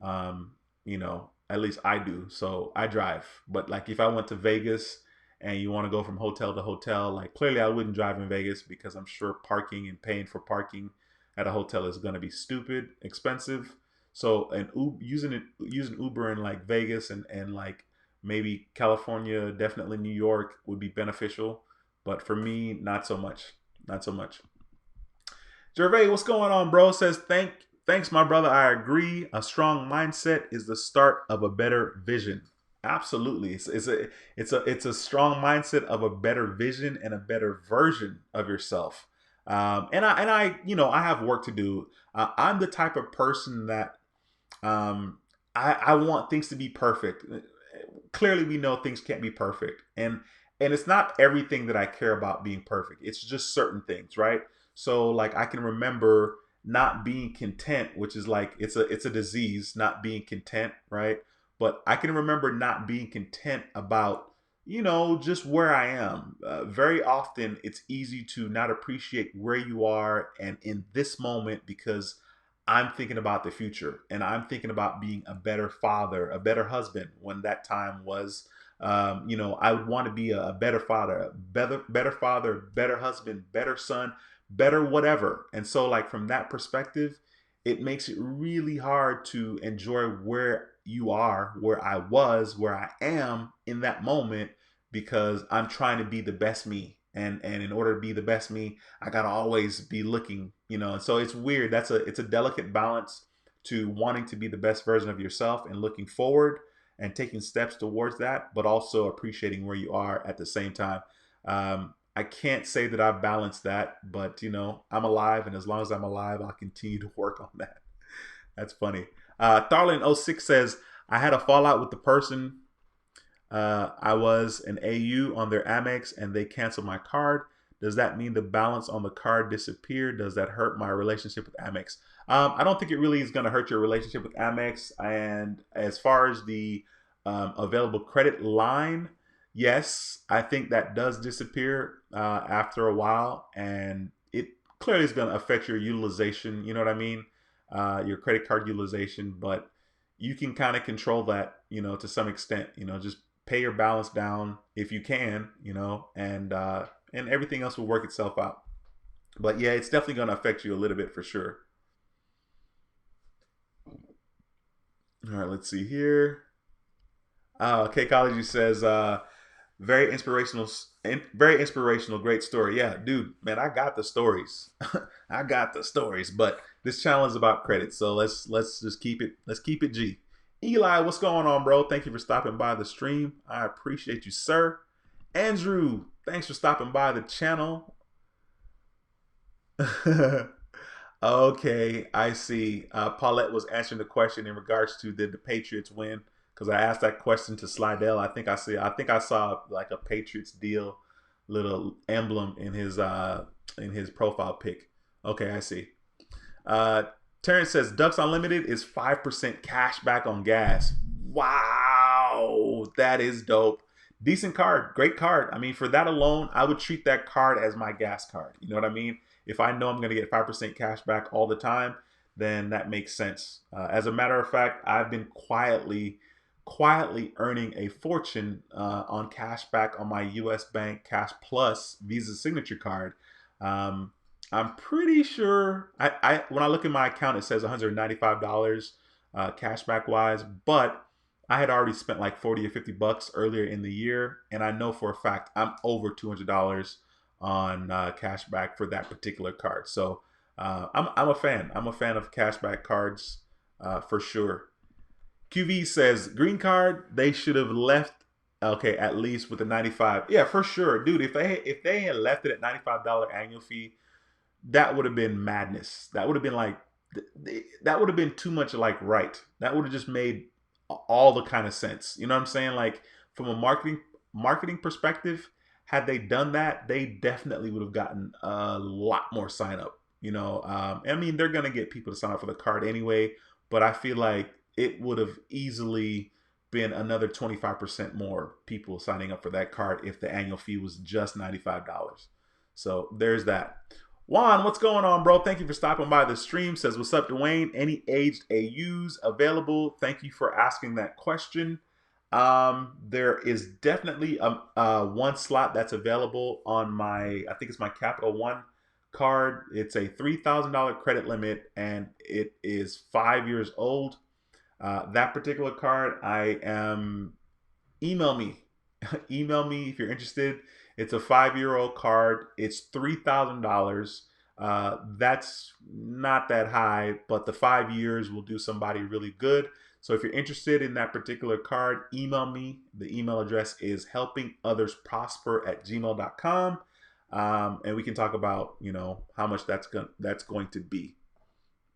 You know, at least I do. So I drive. But like if I went to Vegas and you want to go from hotel to hotel, like clearly I wouldn't drive in Vegas because I'm sure parking and paying for parking at a hotel is going to be stupid expensive. So and using Uber in like Vegas and like maybe California, definitely New York would be beneficial, but for me, not so much. Not so much. Gervais, what's going on, bro? Says thanks, my brother. I agree. A strong mindset is the start of a better vision. Absolutely, it's a strong mindset of a better vision and a better version of yourself. And I I have work to do. I'm the type of person that um, I want things to be perfect. Clearly, we know things can't be perfect, and it's not everything that I care about being perfect. It's just certain things, right? So, like, I can remember not being content, which is like it's a disease, not being content, right? But I can remember not being content about just where I am. Very often, it's easy to not appreciate where you are and in this moment because I'm thinking about the future and I'm thinking about being a better father, a better husband when that time was. I would want to be a better father, better father, better husband, better son, better whatever. And so, like from that perspective, it makes it really hard to enjoy where you are, where I was, where I am in that moment because I'm trying to be the best me. And in order to be the best me, I gotta always be looking. And so it's weird. It's a delicate balance to wanting to be the best version of yourself and looking forward and taking steps towards that, but also appreciating where you are at the same time. I can't say that I balanced that, but I'm alive, and as long as I'm alive, I'll continue to work on that. That's funny. Tharlin06 says, I had a fallout with the person. I was an AU on their Amex and they canceled my card. Does that mean the balance on the card disappeared? Does that hurt my relationship with Amex? I don't think it really is going to hurt your relationship with Amex. And as far as the available credit line, yes, I think that does disappear after a while, and it clearly is going to affect your utilization. You know what I mean? Your credit card utilization, but you can kind of control that, to some extent. Just pay your balance down if you can, and everything else will work itself out. But yeah, it's definitely going to affect you a little bit for sure. All right, let's see here. Cakeology says, very inspirational, great story. Yeah, dude, man, I got the stories. I got the stories, but this channel is about credit, so let's just keep it G. Eli, what's going on, bro? Thank you for stopping by the stream. I appreciate you, sir. Andrew, thanks for stopping by the channel. Okay, I see. Paulette was answering the question in regards to did the Patriots win? Because I asked that question to Slidell. I think I saw like a Patriots deal little emblem in his profile pic. Okay, I see. Uh, Terrence says Ducks Unlimited is 5% cash back on gas. Wow, that is dope. Decent card, great card. I mean, for that alone, I would treat that card as my gas card. You know what I mean? If I know I'm going to get 5% cash back all the time, then that makes sense. As a matter of fact, I've been quietly earning a fortune on cash back on my U.S. Bank Cash Plus Visa Signature card. Um, I'm pretty sure I when I look at my account, it says $195 cashback wise, but I had already spent like 40 or $50 earlier in the year, and I know for a fact I'm over $200 on cashback for that particular card. So I'm a fan. I'm a fan of cashback cards for sure. QV says green card. They should have left. Okay, at least with the 95. Yeah, for sure, dude. If they had left it at $95 annual fee, that would have been madness. That would have been like that would have been too much like right. That would have just made all the kind of sense. You know what I'm saying? Like from a marketing perspective, had they done that, they definitely would have gotten a lot more sign up. I mean, they're gonna get people to sign up for the card anyway, but I feel like it would have easily been another 25% more people signing up for that card if the annual fee was just $95. So there's that. Juan, what's going on, bro? Thank you for stopping by the stream. Says, what's up, Dwayne? Any aged AUs available? Thank you for asking that question. There is definitely one slot that's available on my, I think it's my Capital One card. It's a $3,000 credit limit, and it is 5 years old. That particular card, I am email me, email me if you're interested. It's a 5 year old card. It's $3,000. That's not that high, but the 5 years will do somebody really good. So if you're interested in that particular card, email me. The email address is helpingothersprosper@gmail.com. And we can talk about, how much that's going to be.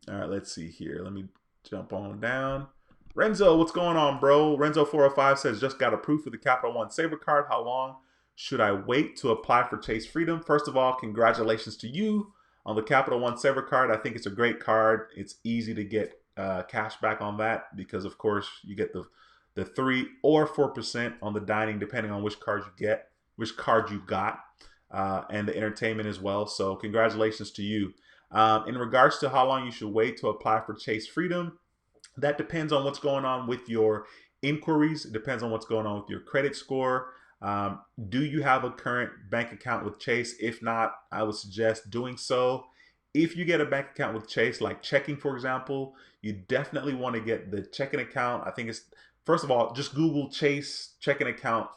All right, let's see here. Let me jump on down. Renzo, what's going on, bro? Renzo405 says, just got approved for the Capital One Saver card. How long should I wait to apply for Chase Freedom? First of all, congratulations to you on the Capital One Saver card. I think it's a great card. It's easy to get cash back on that because, of course, you get the 3 or 4% on the dining, depending on which card you got, and the entertainment as well. So congratulations to you. In regards to how long you should wait to apply for Chase Freedom, that depends on what's going on with your inquiries. It depends on what's going on with your credit score. Do you have a current bank account with Chase? If not, I would suggest doing so. If you get a bank account with Chase, like checking, for example, you definitely want to get the checking account. I think it's, first of all, just Google Chase checking account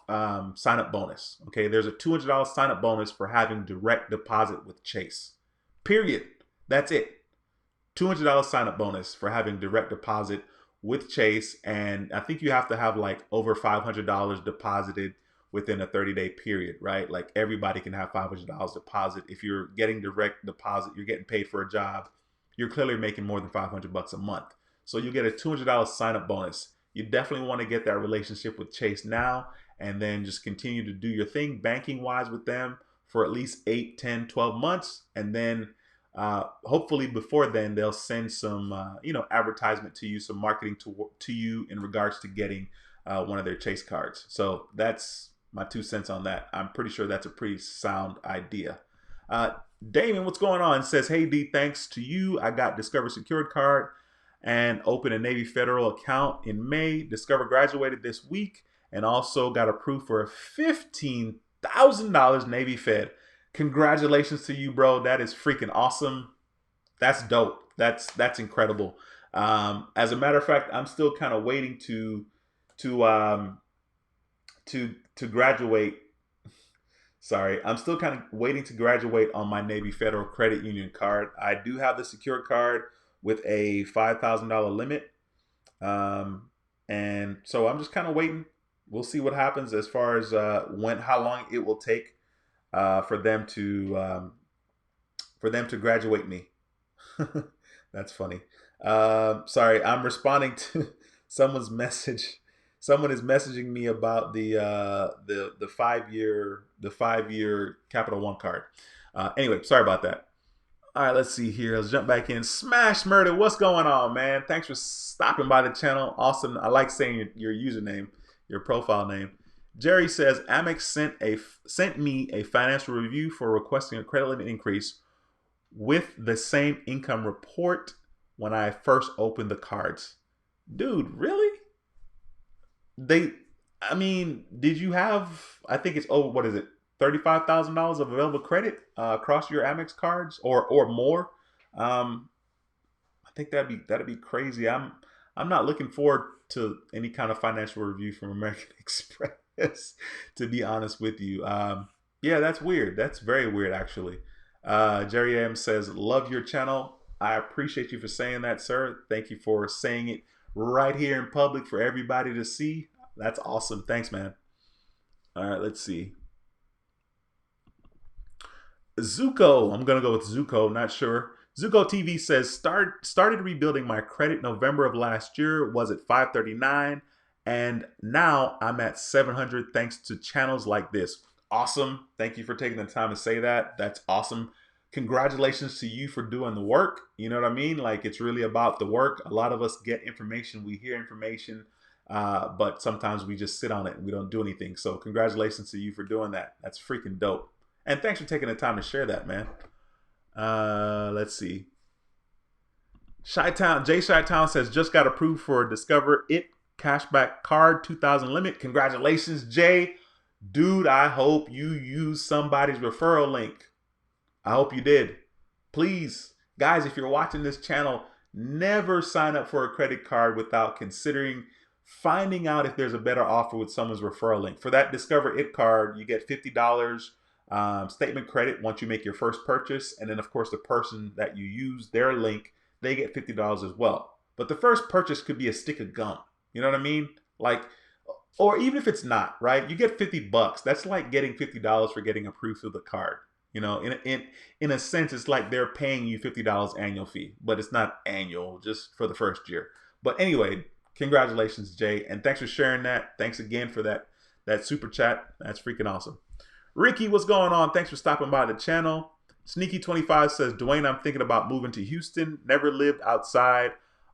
sign up bonus. Okay, there's a $200 sign up bonus for having direct deposit with Chase. Period. That's it. $200 sign up bonus for having direct deposit with Chase. And I think you have to have like over $500 deposited within a 30-day period, right? Like everybody can have $500 deposit. If you're getting direct deposit, you're getting paid for a job, you're clearly making more than $500 a month. So you get a $200 sign up bonus. You definitely want to get that relationship with Chase now, and then just continue to do your thing banking wise with them for at least 8, 10, 12 months. And then hopefully before then they'll send some advertisement to you, some marketing to you in regards to getting one of their Chase cards. So that's my 2 cents on that. I'm pretty sure that's a pretty sound idea. Damon, what's going on? Says, hey D, thanks to you, I got Discover Secured card and opened a Navy Federal account in May. Discover graduated this week and also got approved for a $15,000 Navy Fed. Congratulations to you, bro. That is freaking awesome. That's dope. That's incredible. As a matter of fact, I'm still kind of waiting to graduate. Sorry, I'm still kind of waiting to graduate on my Navy Federal Credit Union card. I do have the secured card with a $5,000 limit, and so I'm just kind of waiting. We'll see what happens as far as how long it will take for them to graduate me. That's funny. Sorry, I'm responding to someone's message. Someone is messaging me about the 5 year Capital One card. Anyway, sorry about that. All right, let's see here. Let's jump back in. Smash Murder, what's going on, man? Thanks for stopping by the channel. Awesome. I like saying your username, your profile name. Jerry says, Amex sent me a financial review for requesting a credit limit increase with the same income report when I first opened the cards. Dude, really? Did you have, I think it's, what is it? $35,000 of available credit across your Amex cards or more. I think that'd be crazy. I'm not looking forward to any kind of financial review from American Express, to be honest with you. Yeah, that's weird. That's very weird, actually. Jerry M says, love your channel. I appreciate you for saying that, sir. Thank you for saying it right here in public for everybody to see. That's awesome. Thanks, man. All right, let's see. Zuko, I'm gonna go with Zuko, not sure. Zuko TV says, started rebuilding my credit November of last year, was at 539, and now I'm at 700 thanks to channels like this. Awesome. Thank you for taking the time to say that. That's awesome. Congratulations to you for doing the work. You know what I mean? Like, it's really about the work. A lot of us get information, we hear information, but sometimes we just sit on it and we don't do anything. So congratulations to you for doing that. That's freaking dope. And thanks for taking the time to share that, man. Let's see. Chi-Town, Jay Chi-Town says, just got approved for Discover. It cashback card, 2,000 limit. Congratulations, Jay. Dude, I hope you use somebody's referral link. I hope you did. Please, guys, if you're watching this channel, never sign up for a credit card without considering finding out if there's a better offer with someone's referral link. For that Discover It card, you get $50 statement credit once you make your first purchase. And then, of course, the person that you use their link, they get $50 as well. But the first purchase could be a stick of gum. You know what I mean? Like, or even if it's not, right? You get 50 bucks. That's like getting $50 for getting approved through the card. You know, in a sense, it's like they're paying you $50 annual fee, but it's not annual, just for the first year. But anyway, congratulations, Jay, and thanks for sharing that. Thanks again for that super chat. That's freaking awesome. Ricky, what's going on? Thanks for stopping by the channel. Sneaky25 says, Dwayne, I'm thinking about moving to Houston. Never lived outside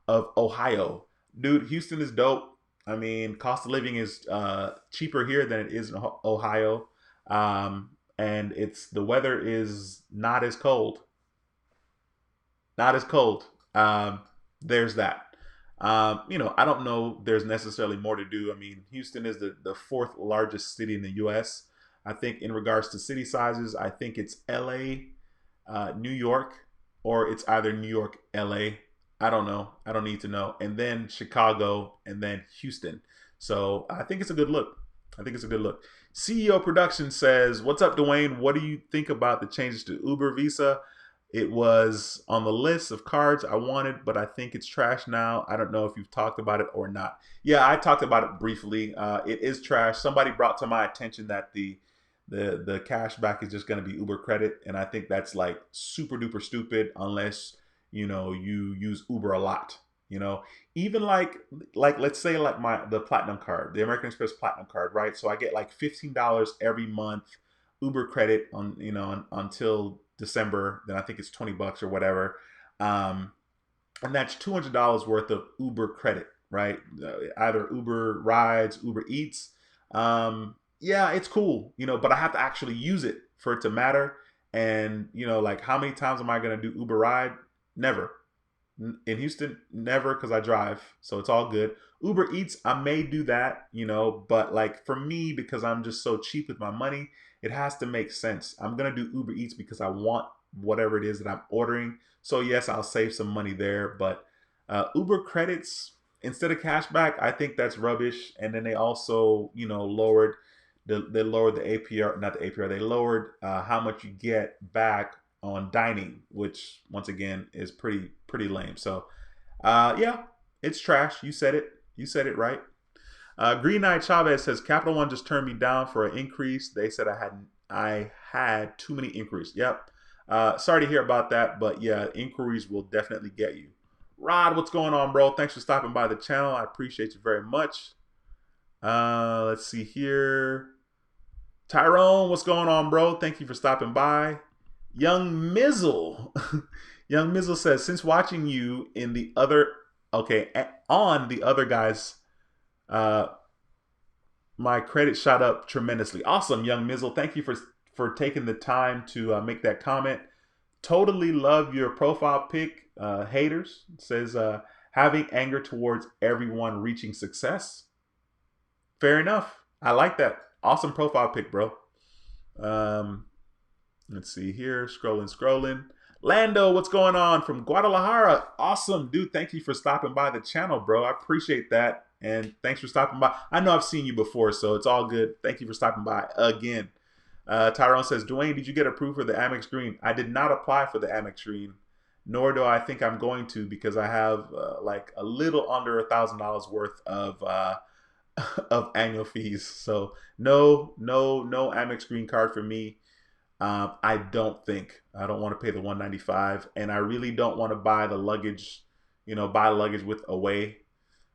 of Ohio. Dude, Houston is dope. I mean, cost of living is cheaper here than it is in Ohio. And the weather is not as cold. Not as cold. There's that. You know, I don't know there's necessarily more to do. I mean, Houston is the fourth largest city in the U.S. I think in regards to city sizes, I think it's L.A., New York, or it's either New York, L.A. I don't know. I don't need to know. And then Chicago, and then Houston. So I think it's a good look. I think it's a good look. CEO Production says, what's up, Dwayne? What do you think about the changes to Uber Visa? It was on the list of cards I wanted, but I think it's trash now. I don't know if you've talked about it or not. Yeah, I talked about it briefly. It is trash. Somebody brought to my attention that the cashback is just going to be Uber credit, and I think that's like super duper stupid unless you know you use Uber a lot. You know, even like let's say like the platinum card, the American Express platinum card, right? So I get like $15 every month Uber credit on, you know, until December. Then I think it's 20 bucks or whatever, and that's $200 worth of Uber credit, right? Either Uber rides, Uber Eats. Yeah, it's cool, you know, but I have to actually use it for it to matter. And you know, like how many times am I going to do Uber ride? Never. In Houston, never, because I drive, so it's all good. Uber Eats, I may do that, you know, but like for me, because I'm just so cheap with my money, it has to make sense. I'm gonna do Uber Eats because I want whatever it is that I'm ordering. So yes, I'll save some money there, but Uber credits instead of cashback, I think that's rubbish. And then they also, you know, they lowered the APR, not the APR, they lowered how much you get back on dining, which once again is pretty lame. So yeah, it's trash. You said it. You said it right. Green Knight Chavez says Capital One just turned me down for an increase. They said I had too many inquiries. Yep. Sorry to hear about that, but yeah, inquiries will definitely get you. Rod, what's going on, bro? Thanks for stopping by the channel. I appreciate you very much. Let's see here. Tyrone, what's going on, bro? Thank you for stopping by. Young Mizzle. Young Mizzle says, since watching you in the other, on the other guys, my credit shot up tremendously. Awesome, Young Mizzle. Thank you for taking the time to make that comment. Totally love your profile pic. Haters. It says, having anger towards everyone reaching success. Fair enough. I like that. Awesome profile pic, bro. Let's see here. Scrolling. Lando, what's going on from Guadalajara? Awesome, dude. Thank you for stopping by the channel, bro. I appreciate that. And thanks for stopping by. I know I've seen you before, so it's all good. Thank you for stopping by again. Tyrone says, Dwayne, did you get approved for the Amex Green? I did not apply for the Amex Green, nor do I think I'm going to, because I have like a little under $1,000 worth of of annual fees. So no Amex Green card for me. I don't want to pay the $195, and I really don't want to buy the luggage, buy luggage with away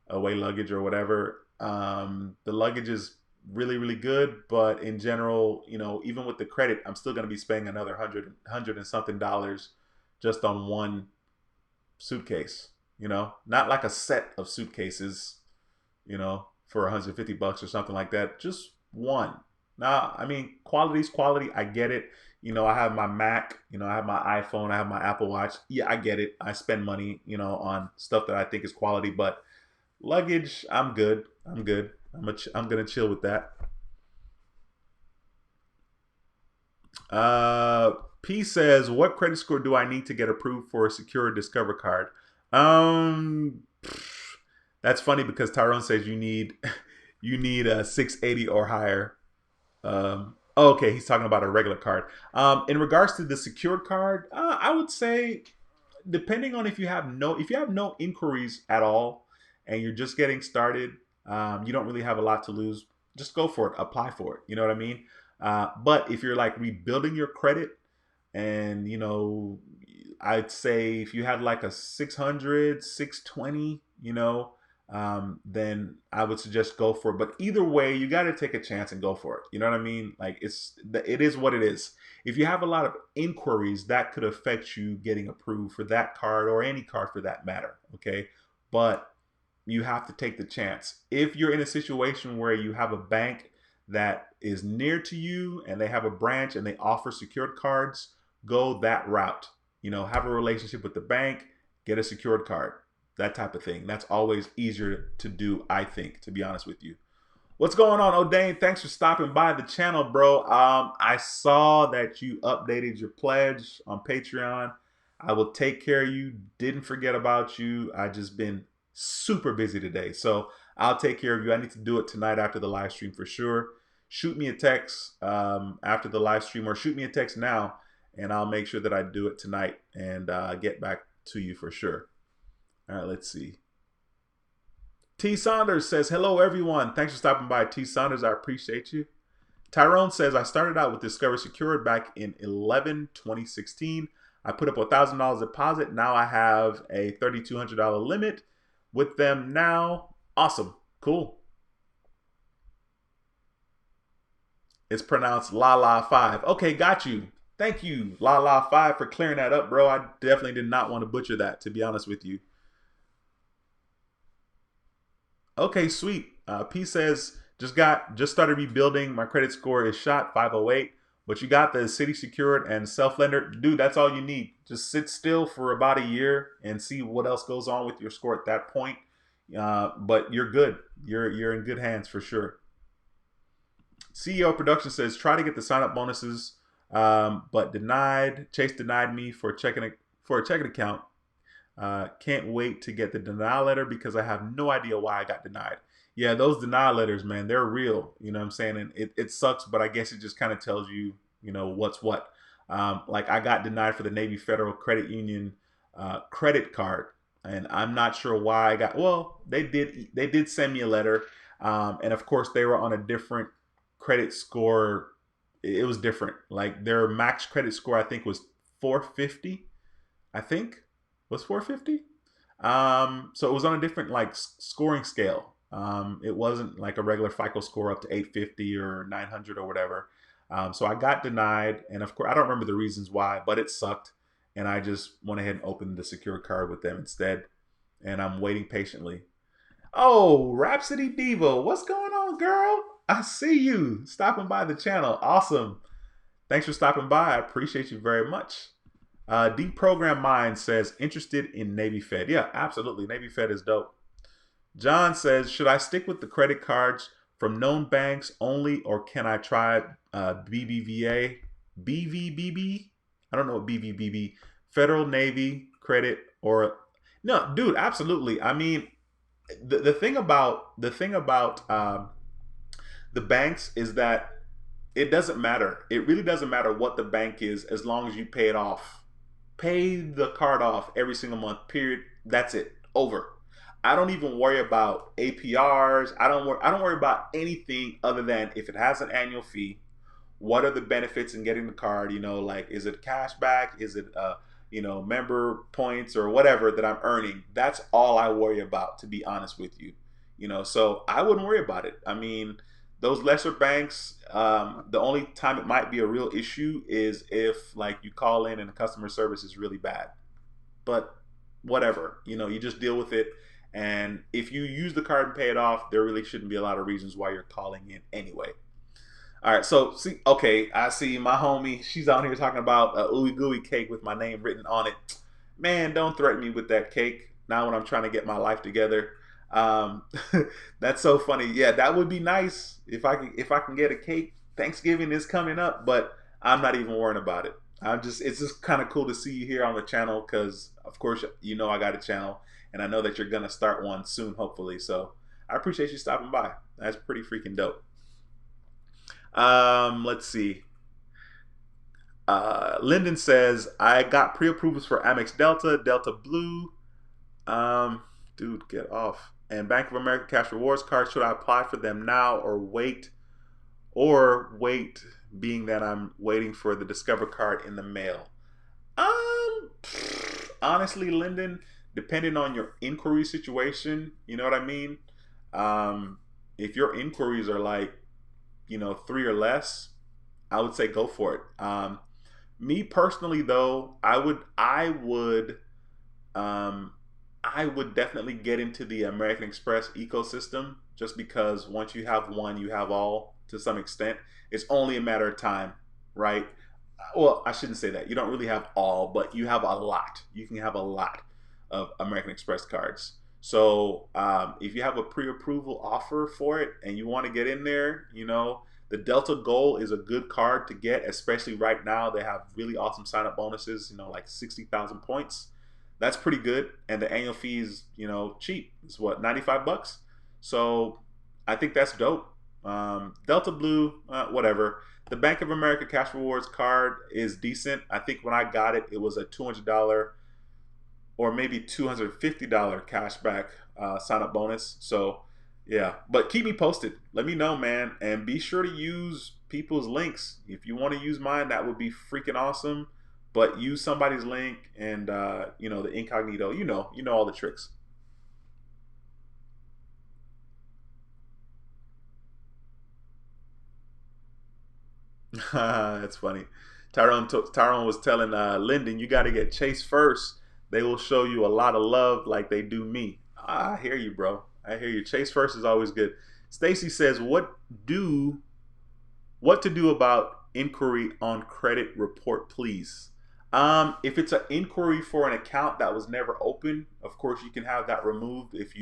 luggage or whatever. The luggage is really good, but in general, even with the credit, I'm still going to be spending another $100 and something just on one suitcase. Not like a set of suitcases, for 150 bucks or something like that. Just one. Now, I mean, quality's quality. I get it. I have my Mac, I have my iPhone, I have my Apple Watch. Yeah, I get it. I spend money, on stuff that I think is quality, but Luggage, I'm good. I'm good. I'm gonna chill with that. Uh, P says, "What credit score do I need to get approved for a secure Discover card?" Um, that's funny because Tyrone says you need you need a 680 or higher. Okay, he's talking about a regular card. In regards to the secured card, I would say depending on if you have no inquiries at all and you're just getting started, you don't really have a lot to lose. Just go for it, apply for it. You know what I mean? But if you're like rebuilding your credit, and I'd say if you had like a 600, 620, then I would suggest go for it. But either way, you got to take a chance and go for it. You know what I mean? Like it is what it is. If you have a lot of inquiries, that could affect you getting approved for that card or any card for that matter. Okay, but you have to take the chance. If you're in a situation where you have a bank that is near to you and they have a branch and they offer secured cards, go that route. Have a relationship with the bank, get a secured card, that type of thing. That's always easier to do, I think, to be honest with you. What's going on, O'Dane? Thanks for stopping by the channel, bro. I saw that you updated your pledge on Patreon. I will take care of you. Didn't forget about you. I just been super busy today. So I'll take care of you. I need to do it tonight after the live stream for sure. Shoot me a text after the live stream, or shoot me a text now, and I'll make sure that I do it tonight and get back to you for sure. All right, let's see. T. Saunders says, "Hello, everyone. Thanks for stopping by, T. Saunders. I appreciate you." Tyrone says, "I started out with Discover Secured back in 2016. I put up $1,000 deposit. Now I have a $3,200 limit with them now. Awesome. Cool." It's pronounced La La 5. Okay, got you. Thank you, La La 5, for clearing that up, bro. I definitely did not want to butcher that, to be honest with you. Okay, sweet. P says, just started rebuilding. My credit score is shot 508, but you got the city secured and self lender. Dude, that's all you need. Just sit still for about a year and see what else goes on with your score at that point. But you're good. You're in good hands for sure. CEO Production says, "Try to get the sign up bonuses, but denied. Chase denied me for a checking account. Can't wait to get the denial letter because I have no idea why I got denied." Yeah, those denial letters, man, they're real. You know what I'm saying? And it sucks, but I guess it just kind of tells you, what's what. Like I got denied for the Navy Federal Credit Union credit card, and I'm not sure why I got. Well, they did send me a letter, and of course they were on a different credit score. It was different. Like their max credit score, I think, was 450. I think was 450. So it was on a different like scoring scale. It wasn't like a regular FICO score up to 850 or 900 or whatever. So I got denied, and of course I don't remember the reasons why, but it sucked, and I just went ahead and opened the secure card with them instead, and I'm waiting patiently. Oh, Rhapsody Diva, what's going on, girl? I see you stopping by the channel. Awesome. Thanks for stopping by. I appreciate you very much. Deprogram Mind says, interested in Navy Fed. Yeah, absolutely. Navy Fed is dope. John says, should I stick with the credit cards from known banks only, or can I try BBVA? BVBB? I don't know what BVBB. Federal Navy Credit or no, dude, absolutely. I mean, the thing about the banks is that it doesn't matter. It really doesn't matter what the bank is as long as you pay it off. Pay the card off every single month. Period. That's it. Over. I don't even worry about APRs. I don't worry about anything other than if it has an annual fee. What are the benefits in getting the card? Like is it cash back? Is it member points or whatever that I'm earning? That's all I worry about, to be honest with you. So I wouldn't worry about it. I mean, those lesser banks, the only time it might be a real issue is if like you call in and the customer service is really bad. But whatever, you just deal with it. And if you use the card and pay it off, there really shouldn't be a lot of reasons why you're calling in anyway. All right, so see, okay, I see my homie. She's out here talking about a ooey gooey cake with my name written on it. Man, don't threaten me with that cake. Now when I'm trying to get my life together. Um, that's so funny. Yeah, that would be nice if I can get a cake. Thanksgiving is coming up, but I'm not even worrying about it. It's just kind of cool to see you here on the channel because of course you know I got a channel and I know that you're gonna start one soon, hopefully. So I appreciate you stopping by. That's pretty freaking dope. Let's see. Lyndon says I got pre-approvals for Amex Delta, Delta Blue. Um, Dude, get off. And Bank of America Cash Rewards cards. Should I apply for them now or wait? Or wait, being that I'm waiting for the Discover card in the mail. Um, Honestly, Lyndon, depending on your inquiry situation, you know what I mean. If your inquiries are like, three or less, I would say go for it. Me personally, though, um, I would definitely get into the American Express ecosystem just because once you have one, you have all to some extent. It's only a matter of time, right? Well, I shouldn't say that. You don't really have all, but you have a lot. You can have a lot of American Express cards. So if you have a pre-approval offer for it and you want to get in there, the Delta Gold is a good card to get, especially right now. They have really awesome sign-up bonuses, like 60,000 points. That's pretty good, and the annual fee is, cheap. It's what, $95? So I think that's dope. Delta Blue, whatever. The Bank of America Cash Rewards card is decent. I think when I got it, it was a $200 or maybe $250 cashback sign up bonus. So yeah, but keep me posted. Let me know, man, and be sure to use people's links. If you want to use mine, that would be freaking awesome. But use somebody's link and the incognito. You know all the tricks. That's funny. Tyrone was telling Lyndon, you got to get Chase first. They will show you a lot of love like they do me. I hear you, bro. I hear you. Chase first is always good. Stacy says, do what to do about inquiry on credit report, please? If it's an inquiry for an account that was never open, of course you can have that removed if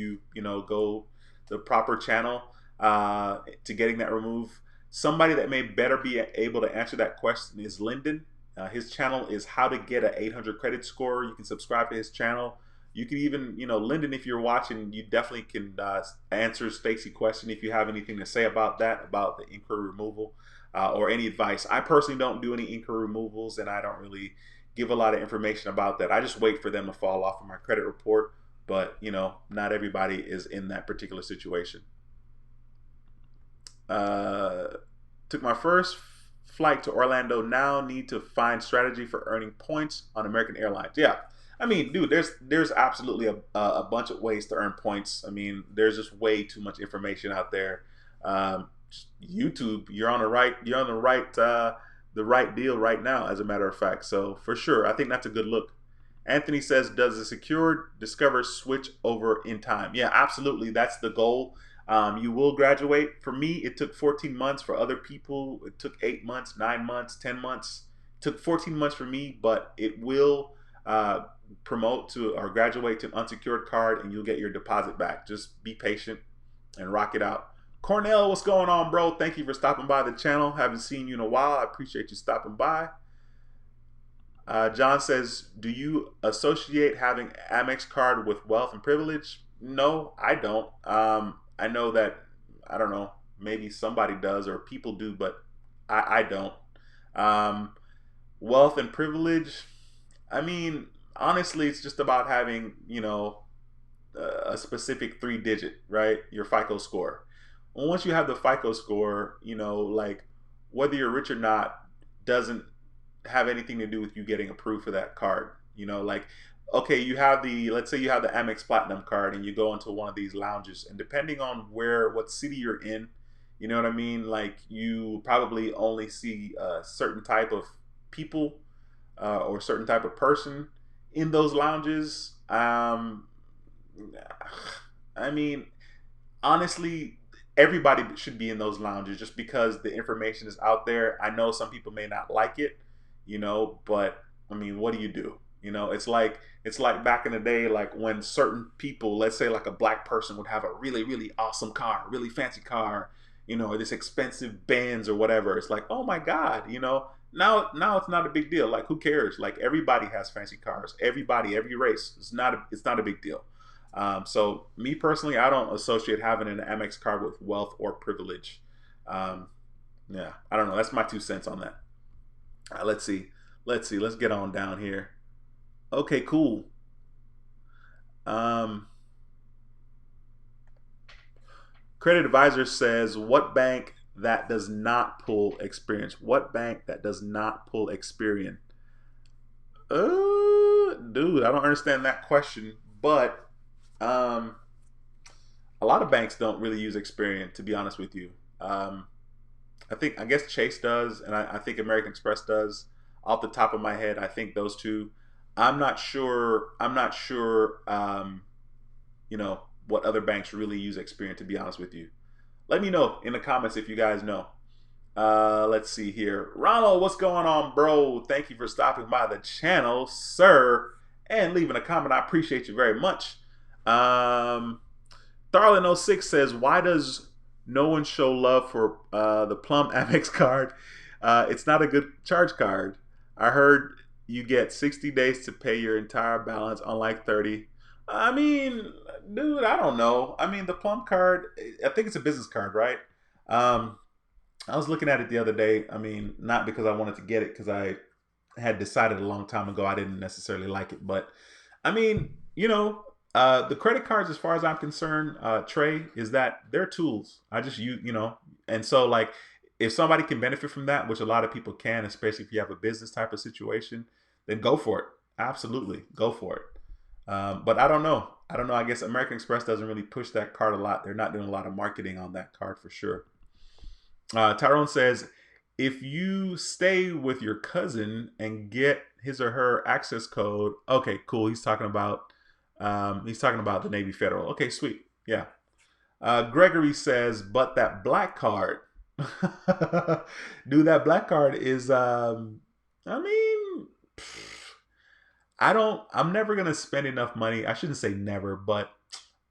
go the proper channel to getting that removed. Somebody that may better be able to answer that question is Lyndon. His channel is How to Get an 800 Credit Score. You can subscribe to his channel. You can even, Lyndon, if you're watching, you definitely can answer Stacy's question if you have anything to say about that, about the inquiry removal or any advice. I personally don't do any inquiry removals, and I don't really give a lot of information about that. I just wait for them to fall off of my credit report, but not everybody is in that particular situation. Took my first flight to Orlando. Now need to find strategy for earning points on American Airlines. Yeah, I mean, dude, there's absolutely a bunch of ways to earn points. I mean, there's just way too much information out there. YouTube, you're on the right deal right now, as a matter of fact. So for sure, I think that's a good look. Anthony says, does the secured Discover switch over in time? Yeah, absolutely. That's the goal. You will graduate. For me, it took 14 months. For other people, it took 8 months, 9 months, 10 months. It took 14 months for me, but it will promote to or graduate to an unsecured card, and you'll get your deposit back. Just be patient and rock it out. Cornell, what's going on, bro? Thank you for stopping by the channel. Haven't seen you in a while. I appreciate you stopping by. John says, do you associate having Amex card with wealth and privilege? No, I don't. I know that, I don't know, maybe somebody does or people do, but I don't. Um, Wealth and privilege, I mean, honestly, it's just about having, a specific 3 digit, right? Your FICO score. Once you have the FICO score, like whether you're rich or not doesn't have anything to do with you getting approved for that card. Like, okay, let's say you have the Amex Platinum card and you go into one of these lounges, and depending on what city you're in, you know what I mean? Like, you probably only see a certain type of people or a certain type of person in those lounges. I mean, honestly, everybody should be in those lounges just because the information is out there. I know some people may not like it, but I mean, what do you do? You know, it's like back in the day, like when certain people, let's say like a black person, would have a really really awesome car, really fancy car, you know, or this expensive Benz or whatever. It's like, oh my God, you know. Now it's not a big deal. Like, who cares? Like, everybody has fancy cars. Everybody, every race. It's not a big deal. So me personally, I don't associate having an Amex card with wealth or privilege. Um, yeah, I don't know. That's my 2 cents on that. Let's see. Let's see. Let's get on down here. Okay, cool. Um, Credit advisor says, what bank that does not pull experience? What bank that does not pull experience? Dude, I don't understand that question. But um, a lot of banks don't really use Experian, to be honest with you. Um, I guess Chase does, and I think American Express does. Off the top of my head, I think those two. I'm not sure. I'm not sure. You know what other banks really use Experian, to be honest with you. Let me know in the comments if you guys know. Let's see here. Ronald, what's going on, bro? Thank you for stopping by the channel, sir, and leaving a comment. I appreciate you very much. Tharlin06 says, why does no one show love for the Plum Amex card? It's not a good charge card. I heard you get 60 days to pay your entire balance, unlike 30. I mean, dude, I don't know. I mean, the Plum card, I think it's a business card, right? Um, I was looking at it the other day. I mean, not because I wanted to get it, because I had decided a long time ago I didn't necessarily like it. But I mean, you know, the credit cards, as far as I'm concerned, Trey, is that they're tools. I just use, you know, and so like if somebody can benefit from that, which a lot of people can, especially if you have a business type of situation, then go for it. Absolutely, go for it. But I don't know. I don't know. I guess American Express doesn't really push that card a lot. They're not doing a lot of marketing on that card for sure. Tyrone says, if you stay with your cousin and get his or her access code, okay, cool. He's talking about the Navy Federal. Okay, sweet. Yeah. Gregory says, but that black card, dude, that black card is, I mean, I'm never gonna spend enough money. I shouldn't say never, but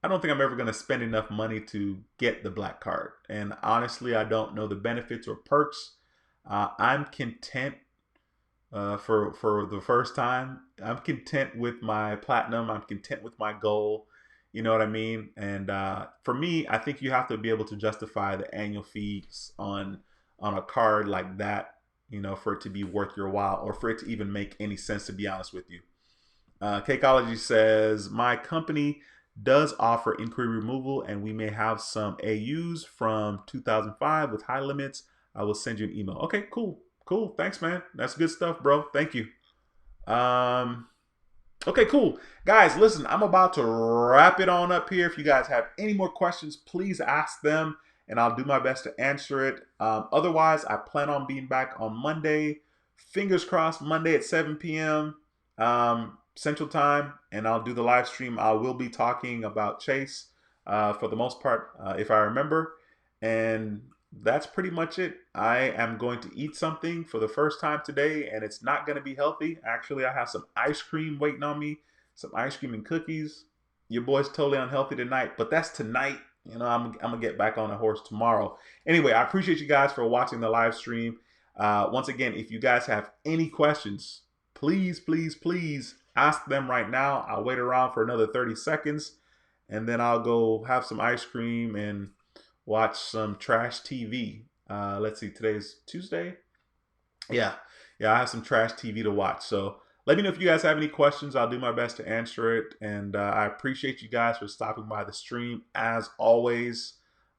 I don't think I'm ever going to spend enough money to get the black card. And honestly, I don't know the benefits or perks. I'm content for the first time. I'm content with my platinum. I'm content with my goal. You know what I mean? And for me, I think you have to be able to justify the annual fees on a card like that. You know, for it to be worth your while, or for it to even make any sense. To be honest with you, Cakeology says my company does offer inquiry removal, and we may have some AUs from 2005 with high limits. I will send you an email. Okay, cool. Cool. Thanks, man. That's good stuff, bro. Thank you. Um, okay, cool. Guys, listen, I'm about to wrap it on up here. If you guys have any more questions, please ask them, and I'll do my best to answer it. Otherwise, I plan on being back on Monday. Fingers crossed, Monday at 7 p.m. Central Time, and I'll do the live stream. I will be talking about Chase for the most part, if I remember. And that's pretty much it. I am going to eat something for the first time today, and it's not going to be healthy. Actually, I have some ice cream waiting on me, some ice cream and cookies. Your boy's totally unhealthy tonight, but that's tonight. You know, I'm going to get back on a horse tomorrow. Anyway, I appreciate you guys for watching the live stream. Once again, if you guys have any questions, please, please, please ask them right now. I'll wait around for another 30 seconds, and then I'll go have some ice cream and watch some trash TV. Let's see, today's Tuesday. Yeah, I have some trash TV to watch. So let me know if you guys have any questions. I'll do my best to answer it. And I appreciate you guys for stopping by the stream as always.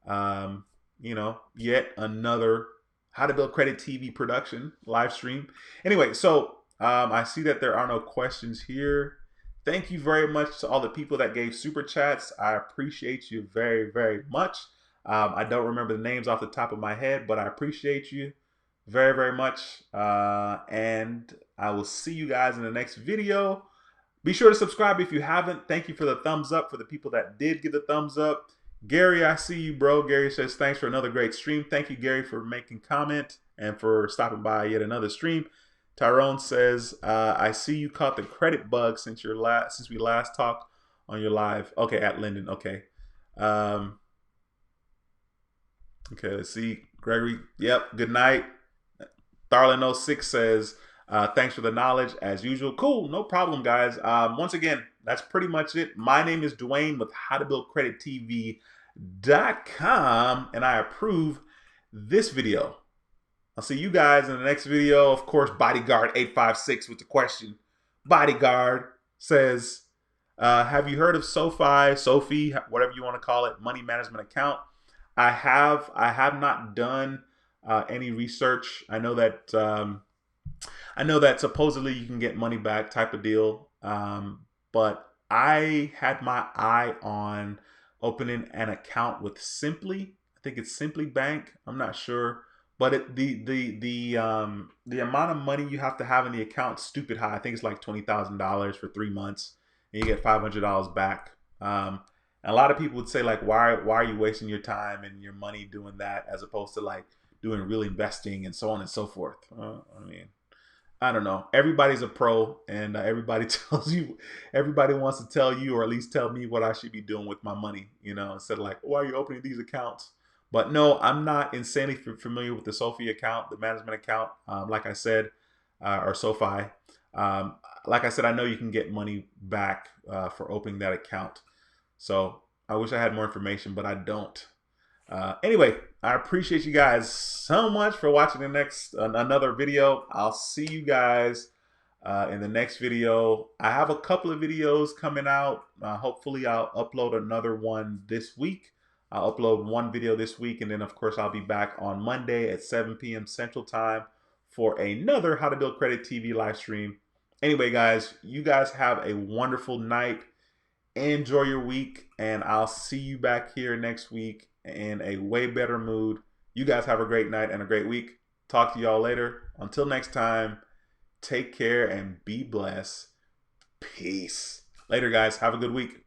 You know, yet another How to Build Credit TV production live stream. Anyway, so I see that there are no questions here. Thank you very much to all the people that gave super chats. I appreciate you very, very much. I don't remember the names off the top of my head, but I appreciate you very, very much. And I will see you guys in the next video. Be sure to subscribe if you haven't. Thank you for the thumbs up for the people that did give the thumbs up. Gary, I see you, bro. Gary says, thanks for another great stream. Thank you, Gary, for making comment and for stopping by yet another stream. Tyrone says, I see you caught the credit bug since we last talked on your live. Okay, at Linden. Okay. Okay, let's see. Gregory, yep, good night. Tharlin06 says, thanks for the knowledge as usual. Cool, no problem, guys. Once again, that's pretty much it. My name is Dwayne with howtobuildcredittv.com, and I approve this video. I'll see you guys in the next video. Of course, Bodyguard856 with the question. Bodyguard says, have you heard of Sophie, whatever you want to call it, money management account? I have not done any research. I know that supposedly you can get money back type of deal, but I had my eye on opening an account with Simply. I think it's Simply Bank. I'm not sure, but the amount of money you have to have in the account is stupid high. I think it's like $20,000 for 3 months, and you get $500 back. And a lot of people would say, like, why are you wasting your time and your money doing that as opposed to like doing real investing and so on and so forth. I mean, I don't know. Everybody's a pro, and everybody wants to tell you, or at least tell me what I should be doing with my money, you know, instead of like, why are you opening these accounts? But no, I'm not insanely familiar with the Sophie account, the management account, like I said, or SoFi. Like I said, I know you can get money back for opening that account. So I wish I had more information, but I don't. Anyway, I appreciate you guys so much for watching another video. I'll see you guys in the next video. I have a couple of videos coming out. Hopefully I'll upload another one this week. I'll upload one video this week, and then of course I'll be back on Monday at 7 p.m. Central Time for another How to Build Credit TV live stream. Anyway, guys, you guys have a wonderful night. Enjoy your week, and I'll see you back here next week in a way better mood. You guys have a great night and a great week. Talk to y'all later. Until next time, take care and be blessed. Peace. Later, guys. Have a good week.